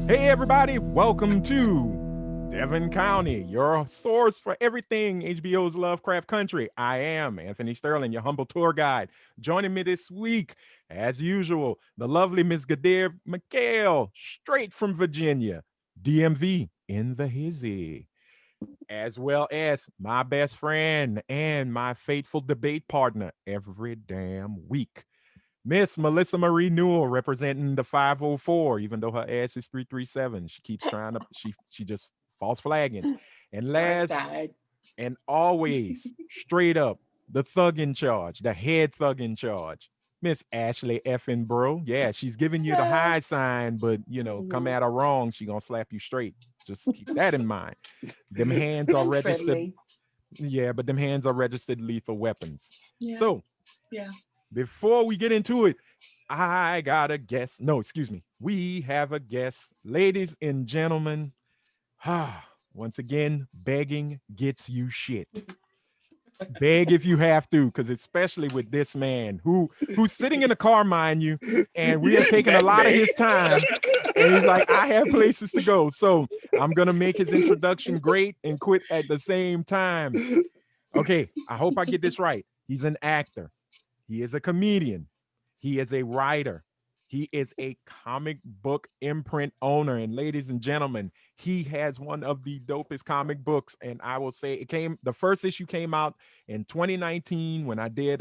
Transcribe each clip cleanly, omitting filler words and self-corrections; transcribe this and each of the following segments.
Hey, everybody, welcome to Devon County, your source for everything HBO's Lovecraft Country. I am Anthony Sterling, your humble tour guide. Joining me this week, as usual, the lovely Miss Gadir McHale, straight from Virginia, DMV in the hizzy, as well as my best friend and my faithful debate partner every damn week. Miss Melissa Marie Newell representing the 504, even though her ass is 337. She keeps trying to, she just false flagging. And Dark last side. and always straight up, the thug in charge, the head thug in charge. Miss Ashley effing bro. Yeah, she's giving you the high sign, but come at her wrong, she gonna slap you straight. Just keep that in mind. Them hands are I'm registered. friendly. Yeah, but them hands are registered lethal weapons. Yeah. So Yeah. before we get into it, I got a guest. No, excuse me. We have a guest. Ladies and gentlemen, once again, begging gets you shit. Beg if you have to, because especially with this man who's sitting in a car, mind you, and we have taken a lot of his time. And he's like, I have places to go. So I'm gonna make his introduction great and quit at the same time. Okay, I hope I get this right. He's an actor. He is a comedian. He is a writer. He is a comic book imprint owner. And ladies and gentlemen, he has one of the dopest comic books. And I will say the first issue came out in 2019 when I did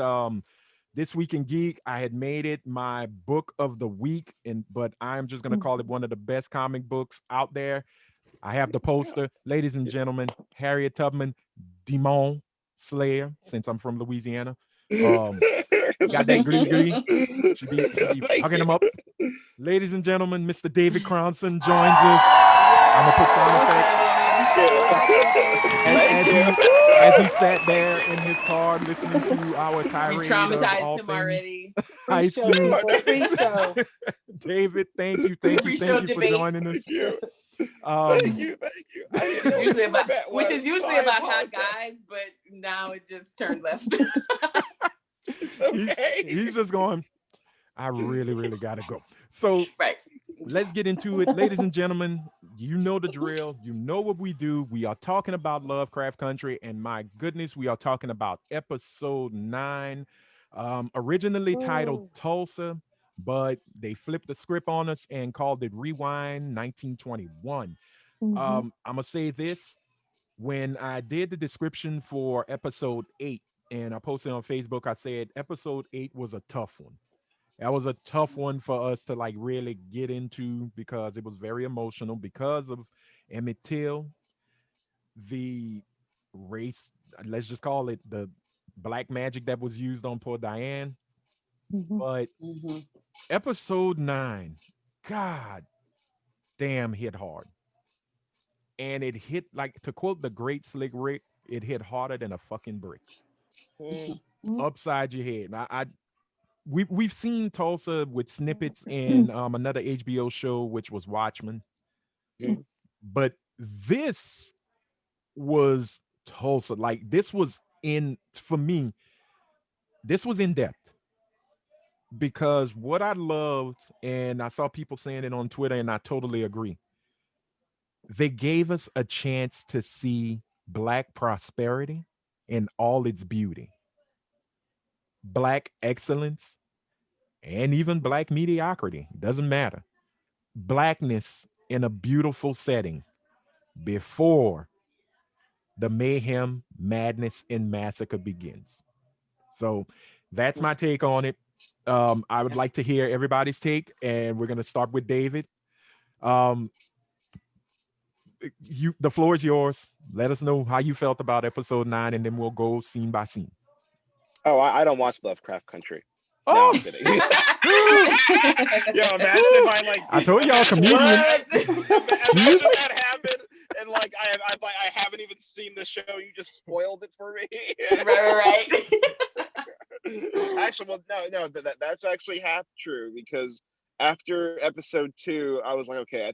This Week in Geek. I had made it my book of the week, but I'm just gonna call it one of the best comic books out there. I have the poster. Ladies and gentlemen, Harriet Tubman, Demon Slayer, since I'm from Louisiana. Um, got that gritty gritty. She be Thank hugging you. him up. Ladies and gentlemen, Mr. David Crownson joins us. I'm gonna put sound effects Thank as he you. sat there in his car listening to our We tirade of traumatized all him things already. Ice Pre-show, Cube. people. Pre-show. David, thank you, thank you, Pre-show thank you for debate, joining us. Thank you. Thank Um, you. Thank you. I which didn't is know this usually about format which was, is so usually I about hot apologize. guys, but now it just turned left. It's he's okay. he's just going. I really, really gotta go. So Right. let's get into it. Ladies and gentlemen, you know the drill. You know what we do. We are talking about Lovecraft Country, and my goodness, we are talking about episode 9, originally titled Mm. Tulsa, but they flipped the script on us and called it Rewind 1921. Mm-hmm. I'm going to say this. When I did the description for episode 8, and I posted on Facebook, I said episode 8 was a tough one. That was a tough one for us to like really get into because it was very emotional because of Emmett Till, the race, let's just call it the black magic that was used on poor Diane. Mm-hmm. But Hmm. episode 9, God damn, hit hard. And it hit, like, to quote the great Slick Rick, it hit harder than a fucking brick Mm. upside your head. We've seen Tulsa with snippets in another HBO show, which was Watchmen, Mm. but this was Tulsa. Like, this was in for me. This was in depth because what I loved, and I saw people saying it on Twitter, and I totally agree. They gave us a chance to see black prosperity in all its beauty, black excellence, and even black mediocrity. Doesn't matter. Blackness in a beautiful setting before the mayhem, madness, and massacre begins. So that's my take on it. I would like to hear everybody's take, and we're gonna start with David. Um, the floor is yours. Let us know how you felt about episode 9, and then we'll go scene by scene. Oh, I don't watch Lovecraft Country. No, I'm Oh, kidding. Yo, imagine if I like I did told y'all comedian. What? Excuse imagine me. that happened, and like I haven't even seen the show. You just spoiled it for me. Right. Actually, well, no, that's actually half true because after episode 2, I was like, okay,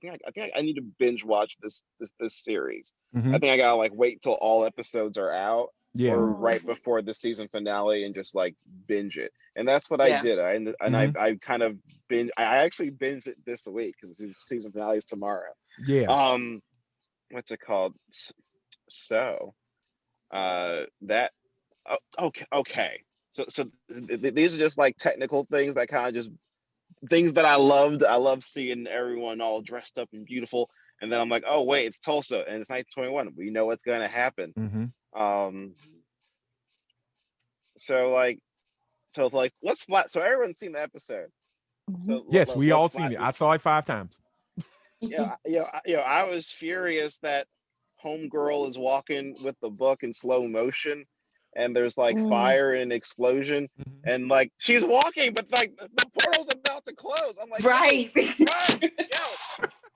I need to binge watch this series. Mm-hmm. I think I gotta like wait till all episodes are out. Yeah. or right before the season finale and just like binge it. And that's what I Yeah. did. I kind of I actually binged it this week because the season finale is tomorrow. Yeah. What's it called? So that okay. So these are just like technical things that kind of just things that I loved. I love seeing everyone all dressed up and beautiful. And then I'm like, oh wait, it's Tulsa and it's 1921. We know what's gonna happen. Mm-hmm. So like let's flat. So everyone's seen the episode. So Yes, we let's all seen flat. it. I saw it 5 times. I was furious that Homegirl is walking with the book in slow motion, and there's like fire and explosion, Mm-hmm. and like she's walking, but like the portal's about to close. I'm like, Right.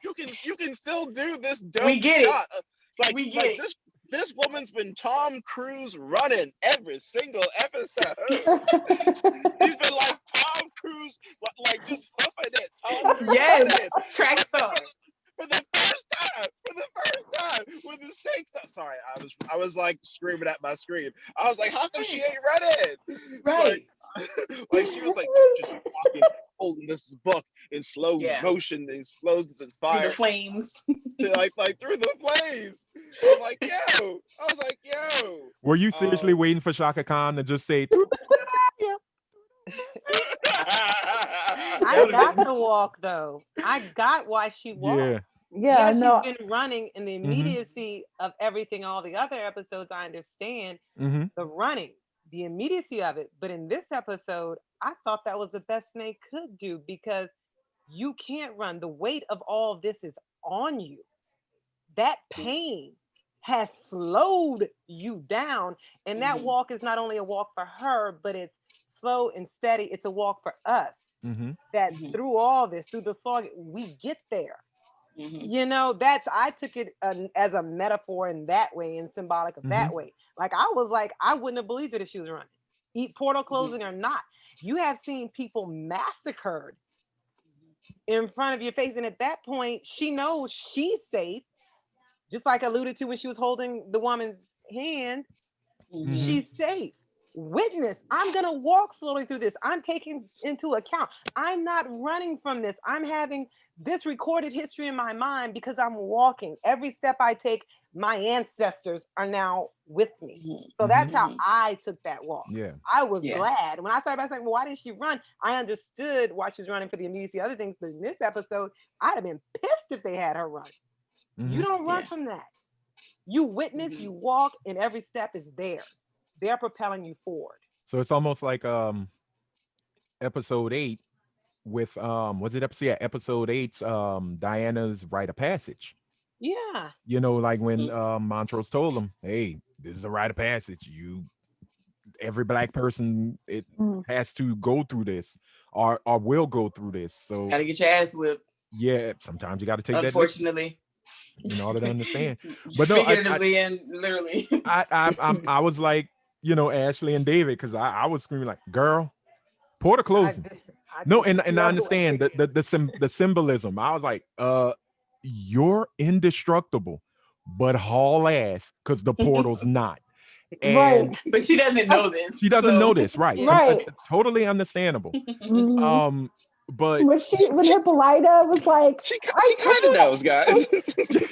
you can still do this dope We get it. shot. We get it. This woman's been Tom Cruise running every single episode. He's been like Tom Cruise, like just huffing it. Tom Cruise Yes. Track star. For the first time, when the stakes up. Sorry, I was like screaming at my screen. I was like, how come she ain't running? Right. Like she was like just walking, holding this book in slow motion, and explosions and fire. Through the flames. like through the flames. I was like, yo. Were you seriously waiting for Shaka Khan to just say? I got to walk though. I got why she walked. Yeah. Yeah, no. She's been running in the immediacy of everything, all the other episodes, I understand the running, the immediacy of it. But in this episode, I thought that was the best thing they could do because you can't run. The weight of all of this is on you. That pain has slowed you down. And that walk is not only a walk for her, but it's slow and steady. It's a walk for us. That through all this, through the slog, we get there. You know, I took it as a metaphor in that way and symbolic of that way. Like I was like, I wouldn't have believed it if she was running. Eat portal closing or not. You have seen people massacred in front of your face. And at that point, she knows she's safe. Just like alluded to when she was holding the woman's hand, she's safe. Witness, I'm going to walk slowly through this. I'm taking into account. I'm not running from this. I'm having this recorded history in my mind because I'm walking. Every step I take, my ancestors are now with me. So that's how I took that walk. Yeah. I was glad. When I started by saying, well, why didn't she run? I understood why she was running for the immediacy, other things. But in this episode, I'd have been pissed if they had her run. You don't run from that. You witness, you walk, and every step is theirs. They're propelling you forward. So it's almost like episode 8 with was it episode 8's Diana's rite of passage. Yeah. You know, like when Montrose told them, hey, this is a rite of passage. Every black person has to go through this or will go through this. So gotta get your ass whipped. Yeah, sometimes you gotta take unfortunately in order to understand. But no, figuratively and literally. I was like, you know, Ashley and David, because I was screaming like, girl, portal closing. No, and I understand the symbolism. I was like, you're indestructible, but haul ass because the portal's not. And but she doesn't know this. She doesn't know this, right? Right. Totally understandable. But when Hippolyta was like, she kind of knows, guys.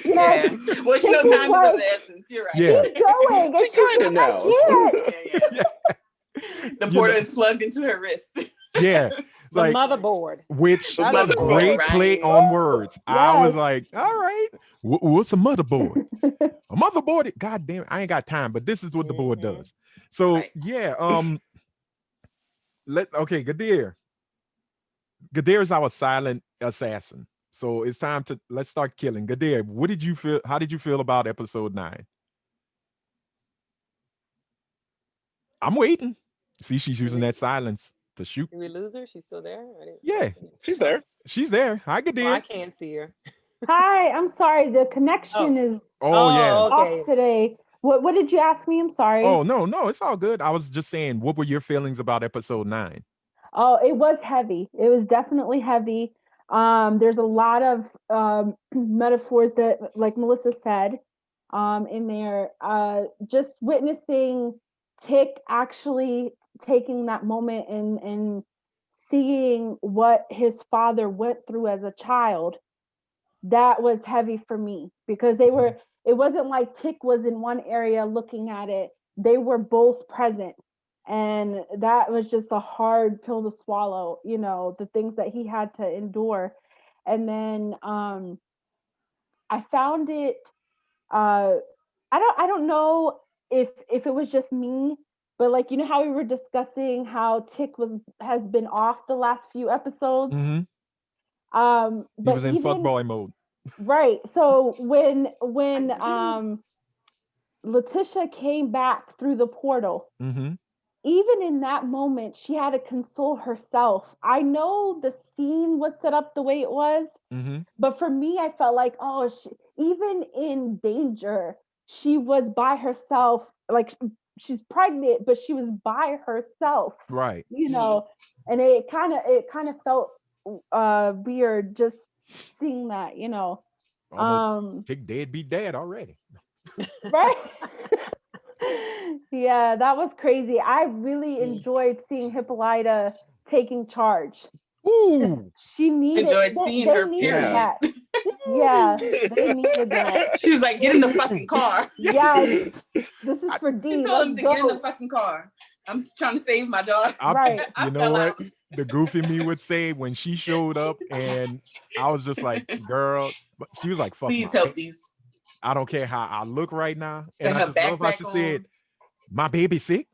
Yeah. Well, she knows time is of the essence. You're right. Yeah. Keep going. And she kind of knows. Yeah. The portal is plugged into her wrist. Yeah, like the motherboard, which a great play on words. Yes. I was like, all right, what's a motherboard? A motherboard. God damn it, I ain't got time, but this is what the board does. So yeah, Gadir is our silent assassin. So it's time to let's start killing. Gadir, what did you feel? How did you feel about episode 9? I'm waiting. See, she's using that silence to shoot. Did we lose her? She's still there? Yeah, she's there. She's there. Hi, Gadir. Oh, I can't see her. Hi, I'm sorry. The connection is off today. What did you ask me? I'm sorry. Oh, no, it's all good. I was just saying, what were your feelings about episode 9? Oh, it was heavy. It was definitely heavy. There's a lot of metaphors that, like Melissa said, in there. Just witnessing Tick actually taking that moment and seeing what his father went through as a child, that was heavy for me, because it wasn't like Tick was in one area looking at it. They were both present. And that was just a hard pill to swallow, the things that he had to endure. And then I found it, I don't know if it was just me, but like, how we were discussing how Tick has been off the last few episodes. Mm-hmm. But he was in fuckboy mode. Right. So when Letitia came back through the portal, mm-hmm. even in that moment, she had to console herself. I know the scene was set up the way it was, mm-hmm. but for me, I felt like, even in danger, she was by herself. Like, she's pregnant, but she was by herself. Right. And it kind of felt weird just seeing that, Tick deadbeat dad already. Right. Yeah, that was crazy. I really enjoyed seeing Hippolyta taking charge. Ooh. She enjoyed seeing her, period. That. Yeah, they needed that. She was like, get in the fucking car. Yes, this is for D. She told him to get in the fucking car. I'm trying to save my daughter. Right. You know what? The goofy me would say when she showed up, and I was just like, girl, but she was like, fuck, please help these. I don't care how I look right now. And I just love how she said, my baby sick.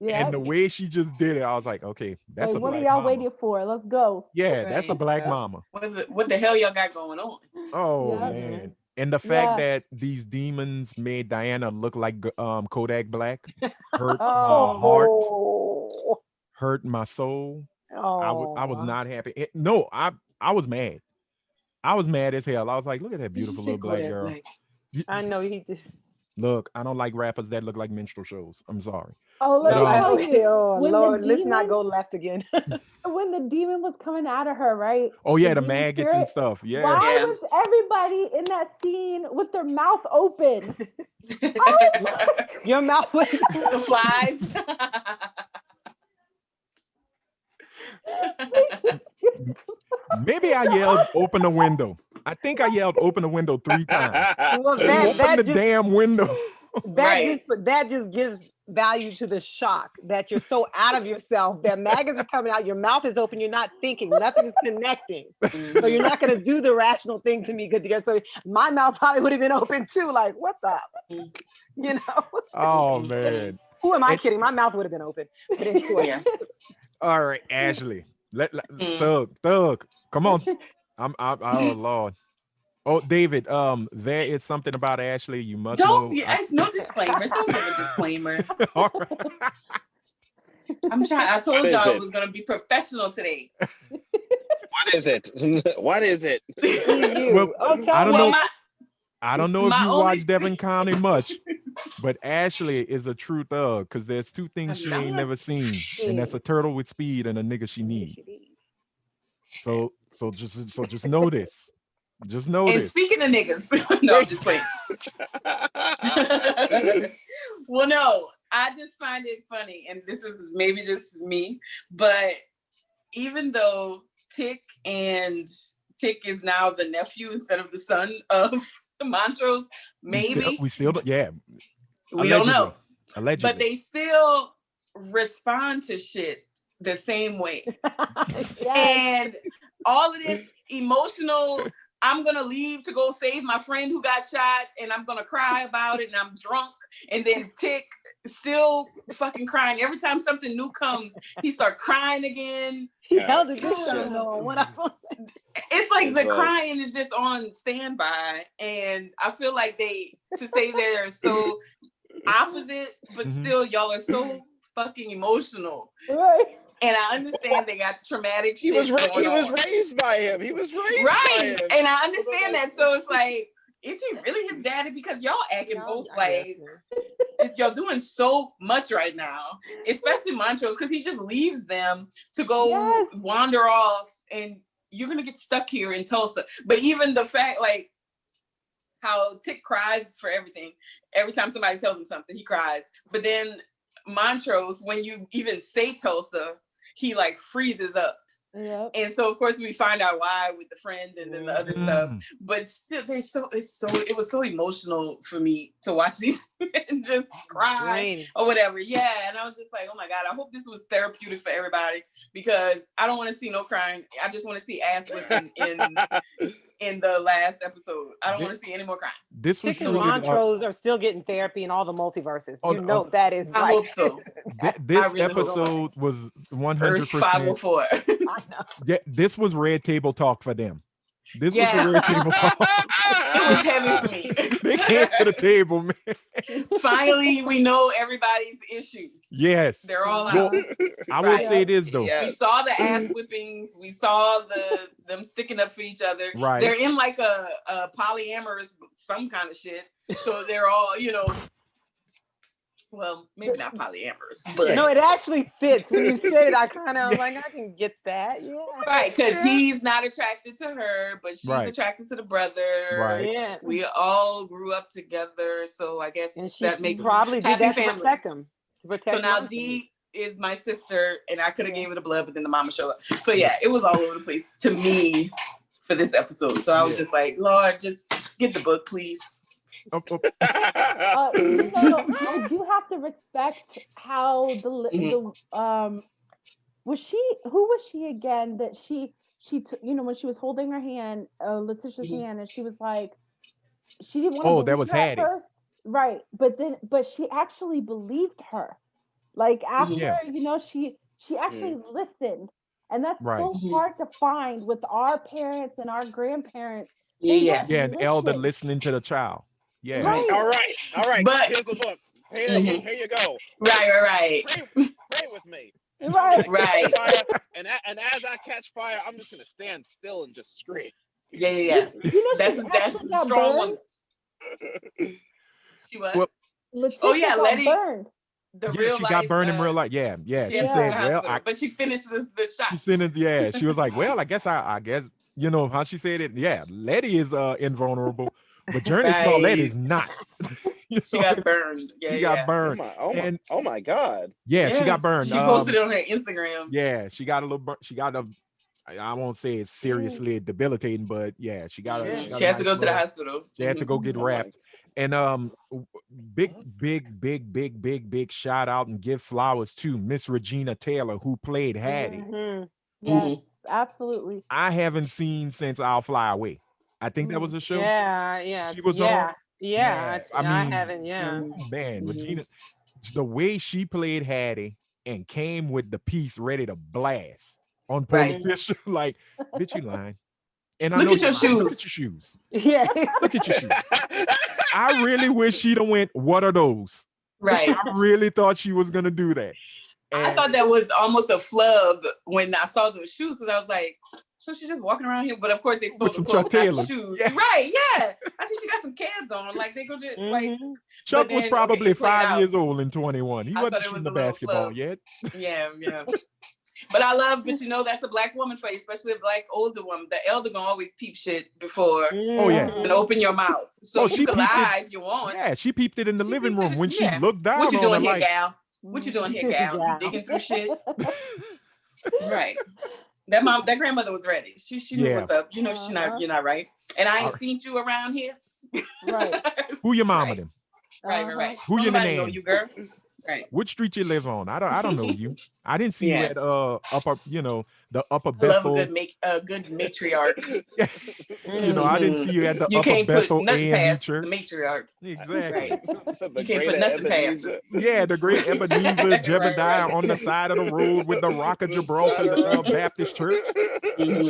Yeah. And the way she just did it, I was like, okay, that's a black what are y'all mama. waiting for? Let's go. Yeah, right. That's a black mama. What the hell y'all got going on? Oh, man. And the fact that these demons made Diana look like Kodak Black hurt my heart, hurt my soul. I was not happy. No, I was mad. I was mad as hell. I was like, look at that beautiful little black girl. I know he did. Look, I don't like rappers that look like minstrel shows. I'm sorry. Oh, Lord, let's not go left again. When the demon was coming out of her, right? Oh yeah, the maggots and stuff. Yeah. Why was everybody in that scene with their mouth open? Your mouth was the flies. Maybe I yelled open the window. I think I yelled open the window 3 times. Well, open the damn window. That just gives value to the shock that you're so out of yourself that maggots are coming out, your mouth is open, you're not thinking, nothing is connecting. So you're not going to do the rational thing to me, because so my mouth probably would have been open too, like what the Oh man, who am I kidding? My mouth would have been open. But anyway. All right, Ashley, Thug, come on. Oh Lord. Oh, David, there is something about Ashley you must know. No disclaimers. Don't give a disclaimer. All right. I'm trying. I told y'all I was going to be professional today. What is it? What is it? Well, I don't know if you watch Devon County much, but Ashley is a true thug, because there's 2 things she ain't never seen, and that's a turtle with speed and a nigga she needs. So just know this. Just know this. And speaking of niggas, no, I'm just playing. Well, no, I just find it funny, and this is maybe just me, but even though Tick is now the nephew instead of the son of Montrose, maybe we still yeah. We don't know. Allegedly. But they still respond to shit the same way. And all of this emotional, I'm going to leave to go save my friend who got shot, and I'm going to cry about it, and I'm drunk. And then Tick still fucking crying. Every time something new comes, he start crying again. He held a good time on. It's like the crying is just on standby. And I feel like to say they're so opposite, but still y'all are so fucking emotional. Right. And I understand they got traumatic shit. He was raised by him. He was raised by him. And I understand that. So it's like, is he really his daddy? Because y'all acting both like y'all doing so much right now, especially Montrose, because he just leaves them to go wander off, and you're gonna get stuck here in Tulsa. But even the fact, like, how Tick cries for everything. Every time somebody tells him something, he cries. But then Montrose, when you even say Tulsa, he like freezes up. Yep. And so of course we find out why with the friend and then the other stuff. But still it was so emotional for me to watch these and just cry or whatever. Yeah. And I was just like, oh my God, I hope this was therapeutic for everybody, because I don't want to see no crying. I just want to see ass whipping in the last episode. I don't want to see any more crying. Tick and Montrose are still getting therapy in all the multiverses. That is. I hope so. This really episode was 100%. 504. Yeah, this was red table talk for them. This was the red table talk. It was heavy for me. They came to the table, man. Finally, we know everybody's issues. Yes. They're all out. Well, I will say this, though. We saw the ass whippings. We saw them sticking up for each other. Right. They're in like a polyamorous, some kind of shit. So they're all, well, maybe not polyamorous, but no, it actually fits. When you said it, I kind of was like, I can get that. Yeah. Right, because he's not attracted to her, but she's attracted to the brother. Right. Yeah. We all grew up together, so I guess that makes probably did that family. to protect him. To protect. So now Dee is my sister, and I could have gave it a blood, but then the mama showed up. So yeah, it was all over the place to me for this episode. So I was just like, Lord, just get the book, please. I do have to respect how who was she again that she took, when she was holding her hand, Letitia's hand, and she was like, she didn't want to that was Hattie. Right, but she actually believed her, like after she actually listened, and that's so hard to find with our parents and our grandparents. An elder listening to the child. Yeah. Right. All right. But here's the book. Here you go. Right. Pray with me. Right. And as I catch fire, I'm just gonna stand still and just scream. Yeah. That's a strong one. She was. Well, Letty. Burned. She got burned in real life. Yeah. She said, but she finished the shot. She finished. She was like, well, I guess how she said it. Yeah, Letty is invulnerable. But Journey Smollett is not. She got burned. She got burned. Oh my God. Yeah, she got burned. She posted it on her Instagram. Yeah, she got a little. She got a. I won't say it's seriously debilitating, but yeah, she got. She had to go to the hospital. She had to go get wrapped. And big shout out and give flowers to Miss Regina Taylor, who played Hattie. Yes, absolutely. I haven't seen since I'll Fly Away. I think that was a show. Yeah. She was on. Yeah. I haven't. Yeah. Man, Regina, the way she played Hattie and came with the piece ready to blast on politician, like, bitch, you lying. And look at your shoes. Look at your shoes. Yeah. Look at your shoes. I really wish she'd have went, what are those? Right. I really thought she was gonna do that. And I thought that was almost a flub when I saw those shoes, because I was like, so she's just walking around here, but of course they stole the clothes, not the shoes. Yeah. Right, yeah. I see she got some kids on. Like they go just like Chuck was probably 5 years old in 21. He wasn't shooting the basketball yet. Yeah. But I love, but that's a Black woman face, especially a Black older woman. The elder gonna always peep shit before and open your mouth. So you can lie if you want. Yeah, she peeped it in the living room when she looked down. What you doing here, gal? What you doing here, gal? You digging through shit? Right. That grandmother was ready. She knew what's up. You're not right. And I ain't seen you around here. Right. Who your mama them? Right. Who your name? Know you, girl. Right. Which street you live on? I don't know you. I didn't see you at upper, the upper Bethel. I love a good matriarch. I didn't see you at the upper Bethel AME church. The matriarch. Exactly. Right. You can't put nothing past it. Yeah, the great Ebenezer Jebediah on the side of the road with the Rock of Gibraltar Baptist Church.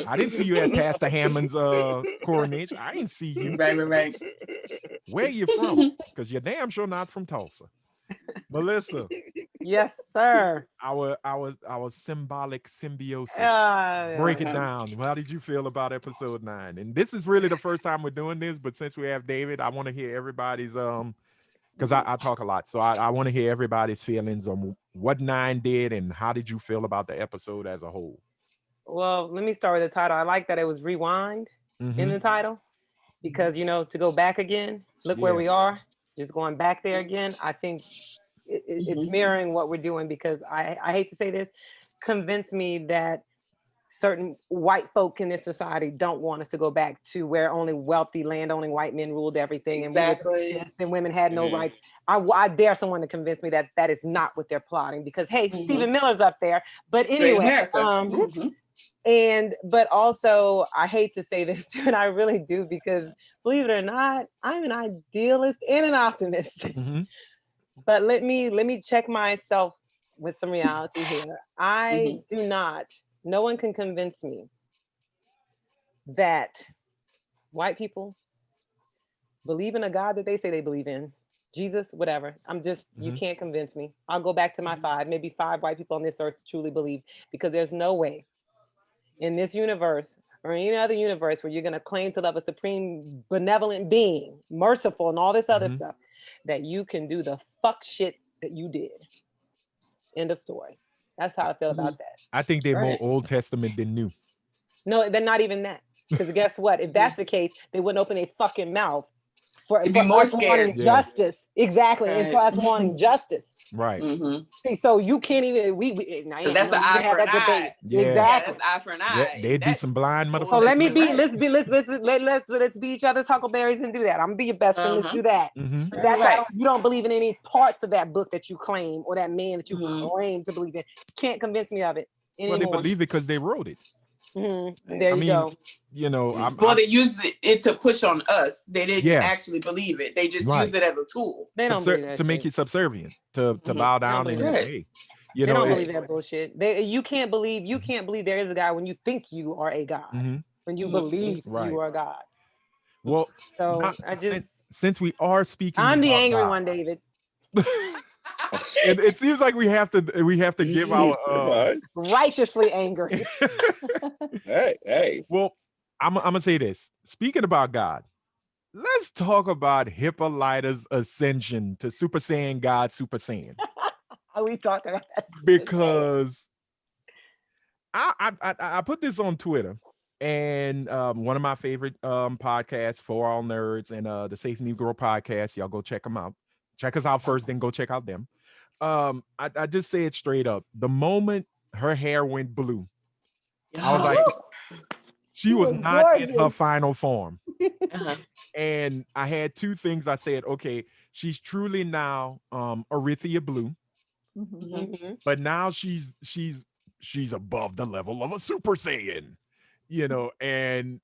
I didn't see you at Pastor Hammond's coronation. I didn't see you. Right. Where you from? Because you're damn sure not from Tulsa. Melissa. Yes, sir. Our symbolic symbiosis. Break it down. How did you feel about episode 9? And this is really the first time we're doing this, but since we have David, I want to hear everybody's because I talk a lot, so I want to hear everybody's feelings on what 9 did and how did you feel about the episode as a whole. Well, let me start with the title. I like that it was rewind in the title. because to go back again, look where we are, just going back there again. I think it's mirroring what we're doing, because I hate to say this, convince me that certain white folk in this society don't want us to go back to where only wealthy land-owning white men ruled everything, and women had no rights. I dare someone to convince me that that is not what they're plotting, because hey, Stephen Miller's up there. But anyway, but also I hate to say this too, and I really do, because believe it or not, I'm an idealist and an optimist. But let me check myself with some reality here. I do not. No one can convince me that white people believe in a God that they say they believe in, Jesus, whatever. You can't convince me. I'll go back to my maybe five white people on this earth truly believe, because there's no way in this universe or any other universe where you're going to claim to love a supreme benevolent being, merciful and all this other stuff, that you can do the fuck shit that you did. End of story. That's how I feel about that. I think they're more Old Testament than New. No, they're not even that. Because guess what? If that's the case, they wouldn't open their fucking mouth for be more scared. Wanting justice. Exactly. And for us wanting justice. Right. See, so you can't even that's an eye for an eye. Yeah. Exactly. Yeah, that's eye for an eye. Yeah, they'd be some blind motherfuckers. So let's be each other's huckleberries and do that. I'm gonna be your best friend. Let's do that. That's right. You don't believe in any parts of that book that you claim, or that man that you claim to believe in. You can't convince me of it anymore. Well, they believe it because they wrote it. There you go. They used it to push on us. They didn't actually believe it. They just used it as a tool. They don't believe that to make you subservient, to bow down and say, they don't believe that bullshit. You can't believe there is a God when you think you are a God. When you believe you are God. Well, so since we are speaking, I'm the angry God, one, David. it seems like we have to give our righteously angry. Hey. Well, I'm gonna say this. Speaking about God, let's talk about Hippolyta's ascension to Super Saiyan God, Super Saiyan. We talked about that because I put this on Twitter, and one of my favorite podcasts, For All Nerds, and the Safe Negro podcast. Y'all go check them out. Check us out first, then go check out them. I just say it straight up. The moment her hair went blue, I was like, she was not in her final form. And I had two things. I said, okay, she's truly now Arythea Blue. But now she's above the level of a Super Saiyan, and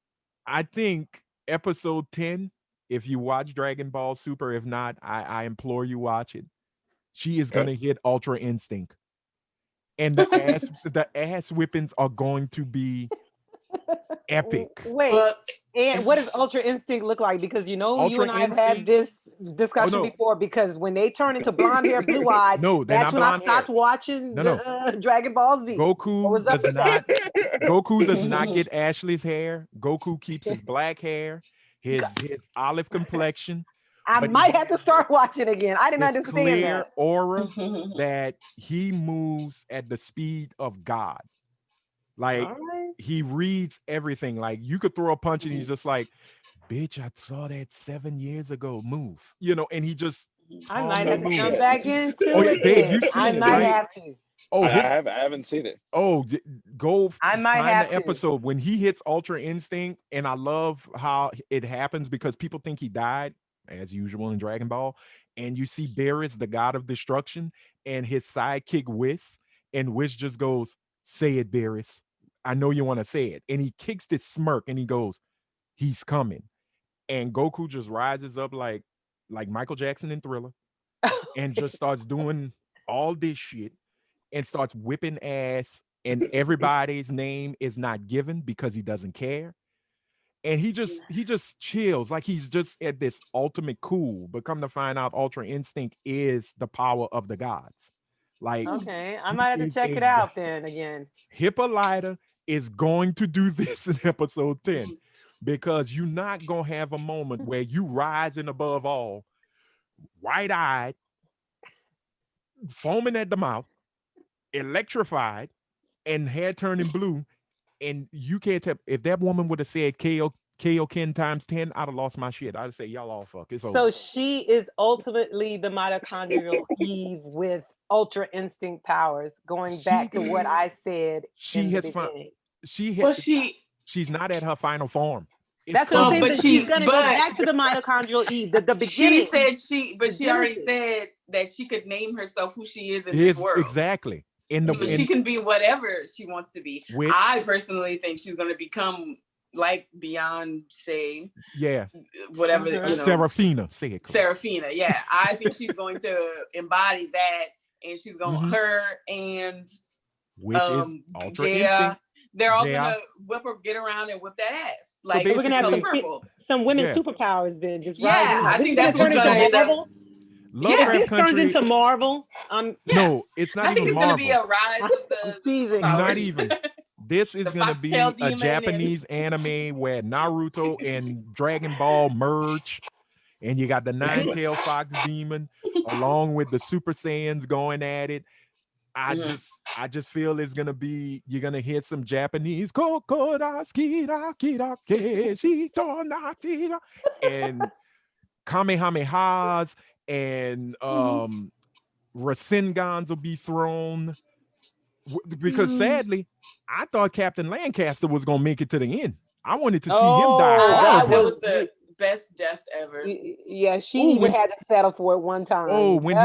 I think episode 10, if you watch Dragon Ball Super, if not, I implore you watch it. She is gonna hit Ultra Instinct, and the ass whippings are going to be epic. Wait, and what does Ultra Instinct look like? Because you and I have had this discussion before. Because when they turn into blonde hair, blue eyes, that's when I stopped watching Dragon Ball Z. Goku does not get Ashley's hair. Goku keeps his black hair, his olive complexion. I might have to start watching again. I didn't understand clear that. Aura that he moves at the speed of God. Like he reads everything. Like you could throw a punch and he's just like, bitch, I saw that 7 years ago. Move. And he just I might have to come back into it. Dave, you've seen I might have to. Oh, I haven't seen it. Oh, go I might have the episode when he hits Ultra Instinct, and I love how it happens because people think he died, as usual in Dragon Ball, and you see Beerus, the god of destruction, and his sidekick Whis, and Whis just goes, "Say it, Beerus. I know you want to say it," and he kicks this smirk and he goes, "He's coming," and Goku just rises up like Michael Jackson in Thriller, and just starts doing all this shit. And starts whipping ass, and everybody's name is not given because he doesn't care. And he just chills, like he's just at this ultimate cool. But come to find out, Ultra Instinct is the power of the gods. Like, okay, I might have to check it out then again. Hippolyta is going to do this in episode 10 because you're not gonna have a moment where you rising above all, wide-eyed, foaming at the mouth, electrified, and hair turning blue, and you can't tell if that woman would have said Kaioken times 10, I'd have lost my shit. I'd say y'all all fuck. It's So over. she is ultimately the mitochondrial Eve with ultra instinct powers, going back to what I said She in the has found. beginning. Well, She's not at her final form. It's That's what I'm saying. but But she's gonna go back to the mitochondrial Eve, the beginning. She said she already Genesis. said that she could name herself who she is in this world. Exactly. So she can be whatever she wants to be. Which, I personally think she's going to become like Beyonce. Yeah. Whatever, you know. Serafina. Say it. Serafina, yeah. I think she's going to embody that, and she's going to, her and which is Ultra Instinct. They're all going to get around and whip that ass. Like, so we're going to have some women superpowers then. Just I think that's what's going to end up. Lovecraft this turns into Marvel. No, it's not even Marvel. I think it's going to be a rise of the not even. This is going to be a Japanese anime where Naruto and Dragon Ball merge, and you got the nine-tailed fox demon along with the Super Saiyans going at it. I just feel it's gonna be, you're gonna hear some Japanese and Kamehamehas and Rasengans will be thrown, because sadly I thought Captain Lancaster was gonna make it to the end. I wanted to see him die. That was the best death ever. Yeah, she even had to settle for it one time. When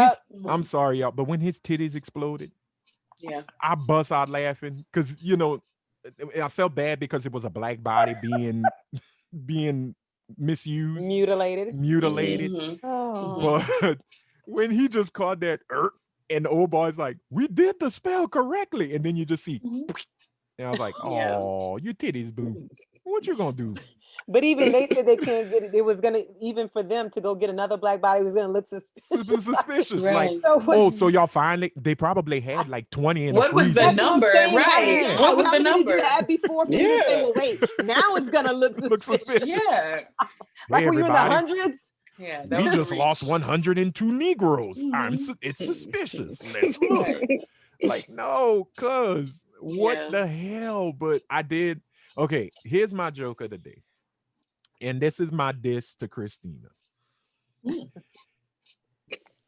I'm sorry y'all, but when his titties exploded, I bust out laughing, because I felt bad because it was a black body being misused, mutilated. But when he just called that and the old boy's like, we did the spell correctly, and then you just see and I was like, oh, your titties, boo. What you gonna do? But even they said they can't get it. It was gonna, even for them to go get another black body, was gonna look suspicious. Right. Like, so y'all finally, they probably had like 20 in what the was freezer. the number? Right. What was the number? You had before people say, well, wait, now it's gonna look suspicious. Yeah. Like when you're in the hundreds. Yeah, we just lost 102 Negroes. It's suspicious. Let's look. Like, no, cuz what the hell? But I did. Okay, here's my joke of the day. And this is my diss to Christina.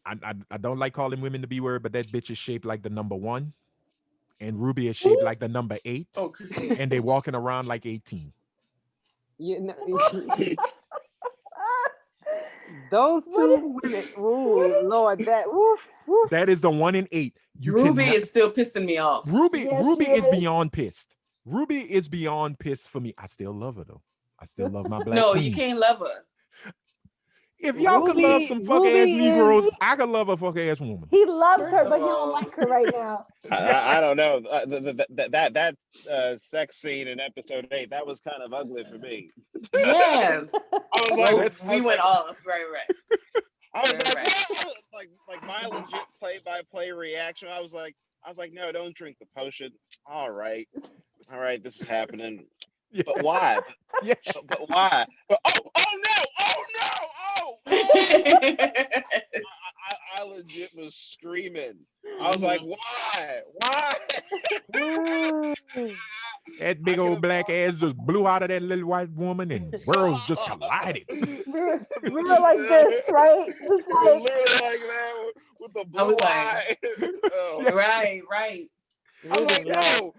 I don't like calling women the B word, but that bitch is shaped like the number 1. And Ruby is shaped like the number 8. Oh, Christina. And they walking around like 18. Those two women, oh Lord, that is the 1 in 8. Ruby is still pissing me off. Ruby is beyond pissed. Ruby is beyond pissed for me. I still love her though. I still love my black queen. You can't love her. If y'all could love some fuck ass Negroes, I could love a fuck ass woman. He loves her, but he don't like her right now. I don't know. That sex scene in episode 8, that was kind of ugly for me. Yeah. I was like, we went off. Right. I was like my legit play-by-play reaction. I was like, no, don't drink the potion. All right, this is happening. Yeah. But why? But why? But oh no! I legit was screaming. I was like, why? That big old black ass just blew out of that little white woman, and worlds just collided. Real like this, right? Just like that with the blue eye. Right. I was like, no.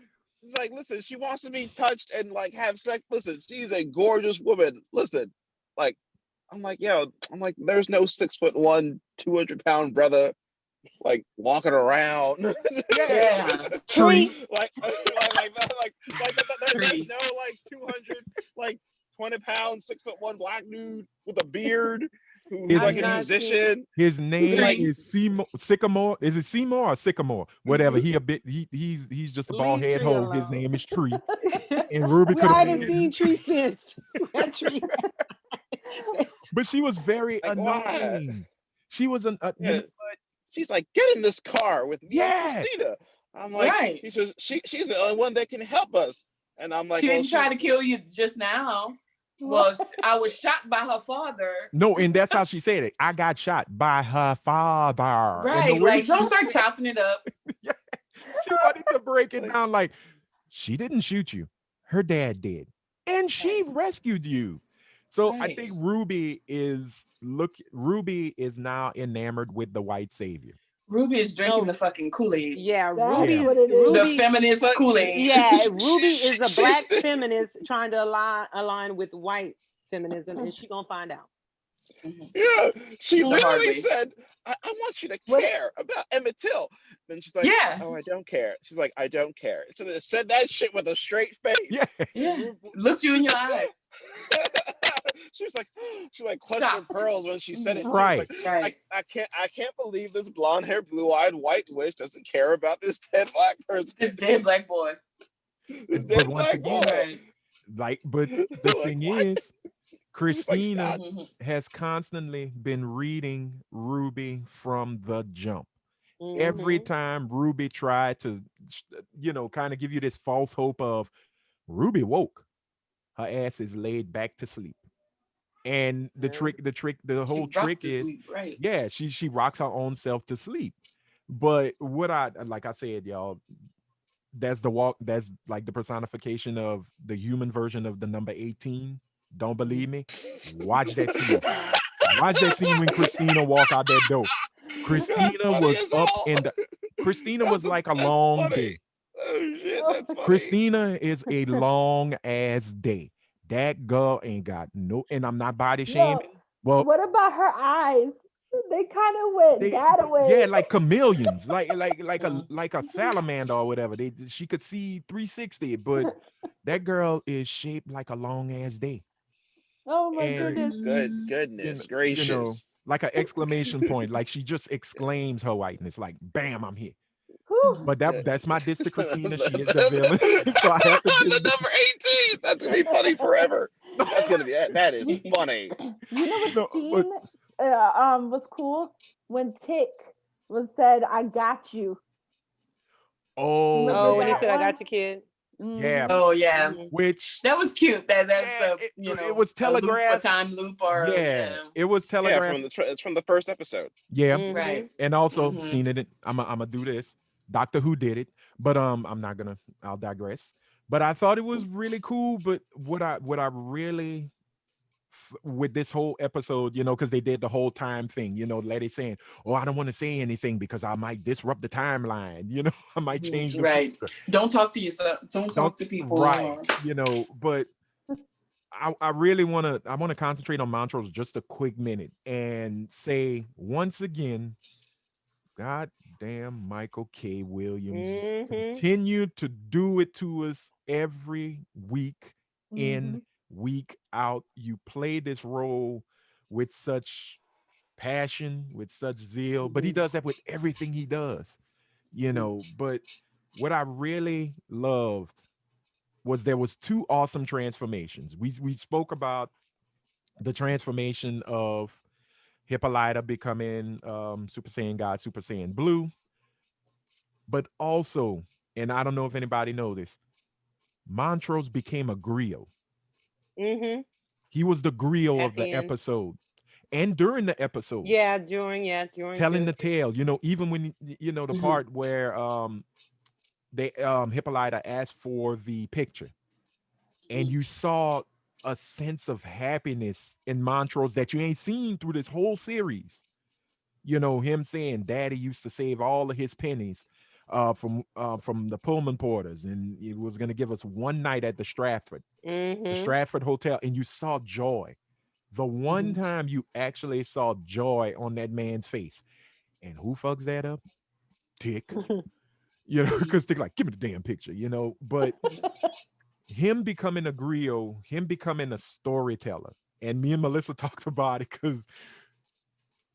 It's like, listen, she wants to be touched and like have sex. Listen, she's a gorgeous woman. Listen, like, I'm like, there's no 6'1", 200-pound brother like walking around. Tree. There's no like 200, like 20-pound, 6'1" black dude with a beard who's like a musician. His name is Sycamore. Is it Seymour or Sycamore? Whatever. He's just a bald head hoe. His name is Tree. And Ruby could I haven't seen Tree since. But she was very annoying. Why? She was she's like, get in this car with me and Christina. I'm like, he says she's the only one that can help us. And I'm like, she didn't try to kill you just now. Well, I was shot by her father. No, and that's how she said it. I got shot by her father. Right, like, don't start chopping it up. She wanted to break it down like, she didn't shoot you. Her dad did. and she rescued you. So I Right. think Ruby is now enamored with the white savior. Ruby is drinking No. the fucking Kool-Aid. Yeah, That's Ruby. what it is. The Ruby. feminist But- Kool-Aid. Yeah, Ruby is a black she's- feminist trying to align with white feminism, and she gonna find out. Mhm. Yeah, she The hard literally way. said, I want you to What- care about Emmett Till. Then she's like, Yeah. oh, I don't care. She's like, I don't care. So they said that shit with a straight face. Yeah. Yeah. Look you in your eyes. she was like clutched her Shocked. pearls when she said it. She was Right. like, Right. I can't believe this blonde haired, blue eyed white witch doesn't care about this dead black person. This dead black boy. This But dead once black boy. again, Right. like, but the Like, thing what? is, Christina God. Mhm. has constantly been reading Ruby from the jump. Mhm. Every time Ruby tried to, kind of give you this false hope of Ruby woke, her ass is laid back to sleep. And the whole She trick rocked to is, sleep. Right. yeah, she rocks her own self to sleep. But what like I said, y'all, that's the walk. That's like the personification of the human version of the number 18. Don't believe me? Watch that scene. Watch that scene when Christina walk out that door. Christina That's funny was as up hell. in the. Christina was like a That's long funny. day. Oh shit, that's funny. Christina is a long ass day. That girl ain't got no, and I'm not body shaming. Yo, Well, what about her eyes? They kind of went they, that way. yeah, like chameleons, like Mm. like a salamander or whatever. She could see 360, but that girl is shaped like a long ass day. Oh my And goodness. Goodness you know, gracious. like an exclamation point, like she just exclaims her whiteness, like bam, I'm here. Whew. But That- that's my diss to Christina. She is the the- villain, so I have to the diss. number 18. That's gonna be funny forever. That's gonna be that is funny. You know what No, scene but- was cool? When Tick was said, I got you. Oh, Oh, when he that said, "I one? got your kid." yeah, Oh yeah. Mhm. which That was cute. That's Yeah, it was a loop, a telegraphed. time loop, or yeah, it was Yeah, telegraphed. it's from the first episode. Yeah, Mhm. Right. and also Mhm. seen it. I'm do this. Doctor Who did it, but I'm not gonna. I'll digress. But I thought it was really cool. But what I really with this whole episode, because they did the whole time thing, lady saying, "Oh, I don't want to say anything because I might disrupt the timeline." I might change the Right. future. Don't talk to yourself. Don't talk to people. Right. But I really want to concentrate on Montrose just a quick minute and say once again, God damn Michael K. Williams, Mhm. continue to do it to us every week in, week out. You play this role with such passion, with such zeal, but he does that with everything he does, But what I really loved was there was two awesome transformations. We spoke about the transformation of Hippolyta becoming Super Saiyan God, Super Saiyan Blue, but also, and I don't know if anybody knows this, Montrose became a griot. Mhm. He was the griot At of the the end. episode. And during the episode, Yeah, during telling too. the tale, even when the Mhm. part where they Hippolyta asked for the picture and you saw a sense of happiness in Montrose that you ain't seen through this whole series. Him saying daddy used to save all of his pennies from the Pullman porters, and he was going to give us one night at the Mhm. Stratford Hotel, and you saw joy. The one time you actually saw joy on that man's face. And who fucks that up? Tick. Because Tick like, give me the damn picture, but him becoming a griot, him becoming a storyteller. And me and Melissa talked about it because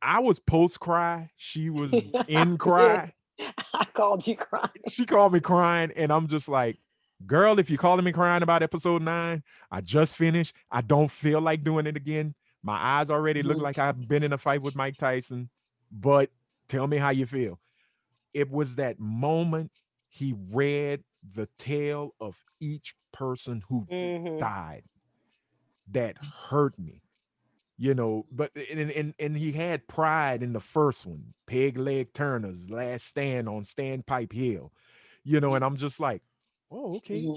I was post cry. She was in cry. I called you crying. She called me crying. And I'm just like, girl, if you're calling me crying about episode 9, I just finished. I don't feel like doing it again. My eyes already look like I've been in a fight with Mike Tyson. But tell me how you feel. It was that moment he read the tale of each person who Mhm. died that hurt me. But and he had pride in the first one, Peg Leg Turner's last stand on Standpipe Hill, and I'm just like, oh, okay.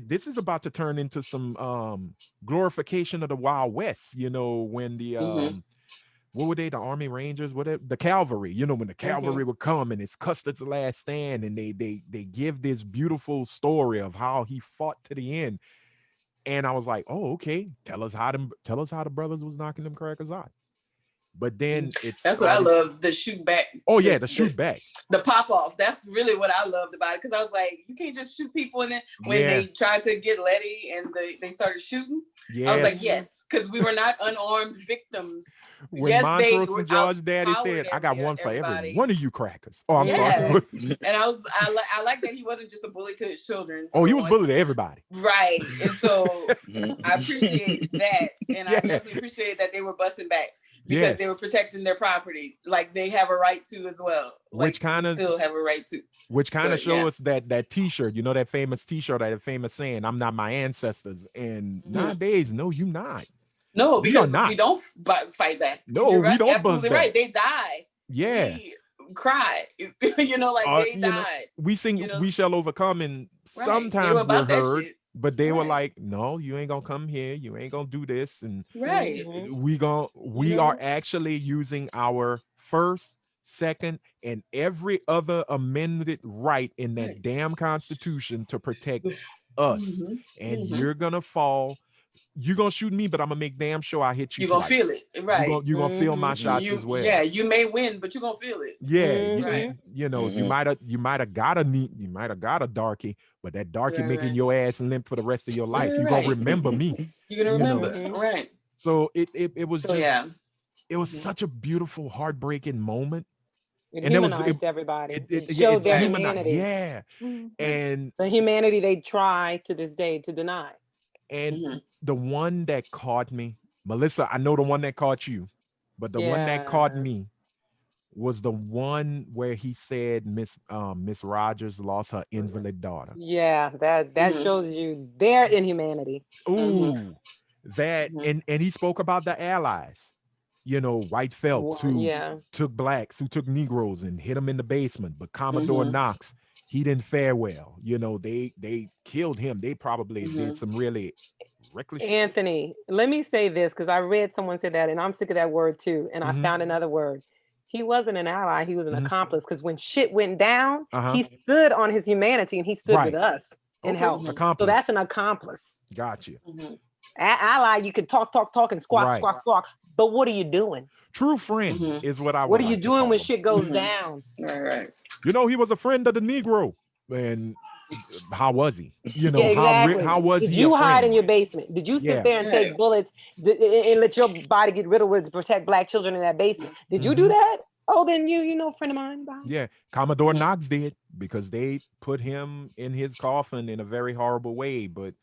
This is about to turn into some glorification of the Wild West, when the what were they, the Army Rangers, whatever, the cavalry, when the cavalry would come and it's Custer's last stand, and they give this beautiful story of how he fought to the end. And I was like, oh, okay, tell us how the brothers was knocking them crackers out. But then that's what I love, the shoot back. Oh yeah, the shoot back. The pop off. That's really what I loved about it. Because I was like, you can't just shoot people. And then when they tried to get Letty and they started shooting, I was like, yes, because we were not unarmed victims. When Montrose and George Daddy said, I got one for every one of you crackers. Oh, I'm sorry. And I like that he wasn't just a bully to his children. Oh, he was bully to everybody. Right. And so I appreciate that. And I definitely appreciate that they were busting back. Because they were protecting their property, like they have a right to as well. Like, still have a right to. Which kind of shows us that T-shirt, that famous T-shirt, that famous saying, "I'm not my ancestors." And nowadays, no, you not. No, because we don't fight back. No, we don't. Absolutely right. They die. Yeah. We cry. They died. We sing, "We shall overcome," and sometimes we're heard. But they were like, no, you ain't gonna come here. You ain't gonna do this. And we are actually using our first, second, and every other amended right in that damn Constitution to protect us. And you're gonna fall. You're gonna shoot me, but I'm gonna make damn sure I hit you. You're gonna feel it, right? You're gonna feel my shots as well. Yeah, you may win, but you're gonna feel it. Yeah, you might have got a darkie, but that darkie making your ass limp for the rest of your life. You're gonna remember me. You're gonna remember, right? So it was it was such a beautiful, heartbreaking moment. It humanized everybody. It showed their humanity. Yeah, and the humanity they try to this day to deny. And the one that caught me, Melissa, I know the one that caught you, but the one that caught me was the one where he said Miss Rogers lost her invalid daughter. Yeah, that shows you their inhumanity. Ooh, and he spoke about the allies. White Phelps who took blacks, who took Negroes and hit them in the basement, but Commodore Knox, he didn't fare well. They killed him. They probably did some really reckless Anthony, let me say this, because I read someone say that, and I'm sick of that word too. And I found another word. He wasn't an ally. He was an accomplice, because when shit went down, he stood on his humanity and he stood with us and helped. So that's an accomplice. Got you. Ally, you can talk and squawk. But what are you doing? True friend is what I. What are you doing when shit goes down? Right. He was a friend of the Negro, and how was he? Exactly. How was he? Did you hide in your basement? Did you sit there and take bullets and let your body get riddled to protect black children in that basement? Did you do that? Oh, then you friend of mine. Bye. Yeah, Commodore Knox did, because they put him in his coffin in a very horrible way, but.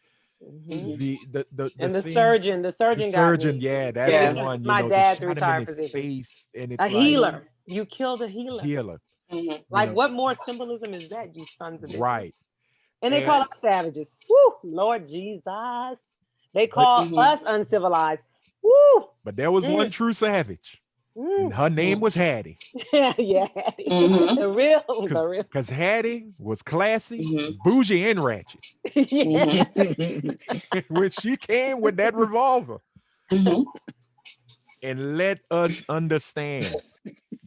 The surgeon that's the one. My dad's retired physician. And it's healer. You killed a healer. Like, what more symbolism is that, you sons of bitches? Right. And they call us savages. Woo, Lord Jesus. They call us uncivilized. Woo. But there was one true savage. And her name was Hattie. Hattie. The real. Because Hattie was classy, bougie, and ratchet. When she came with that revolver and let us understand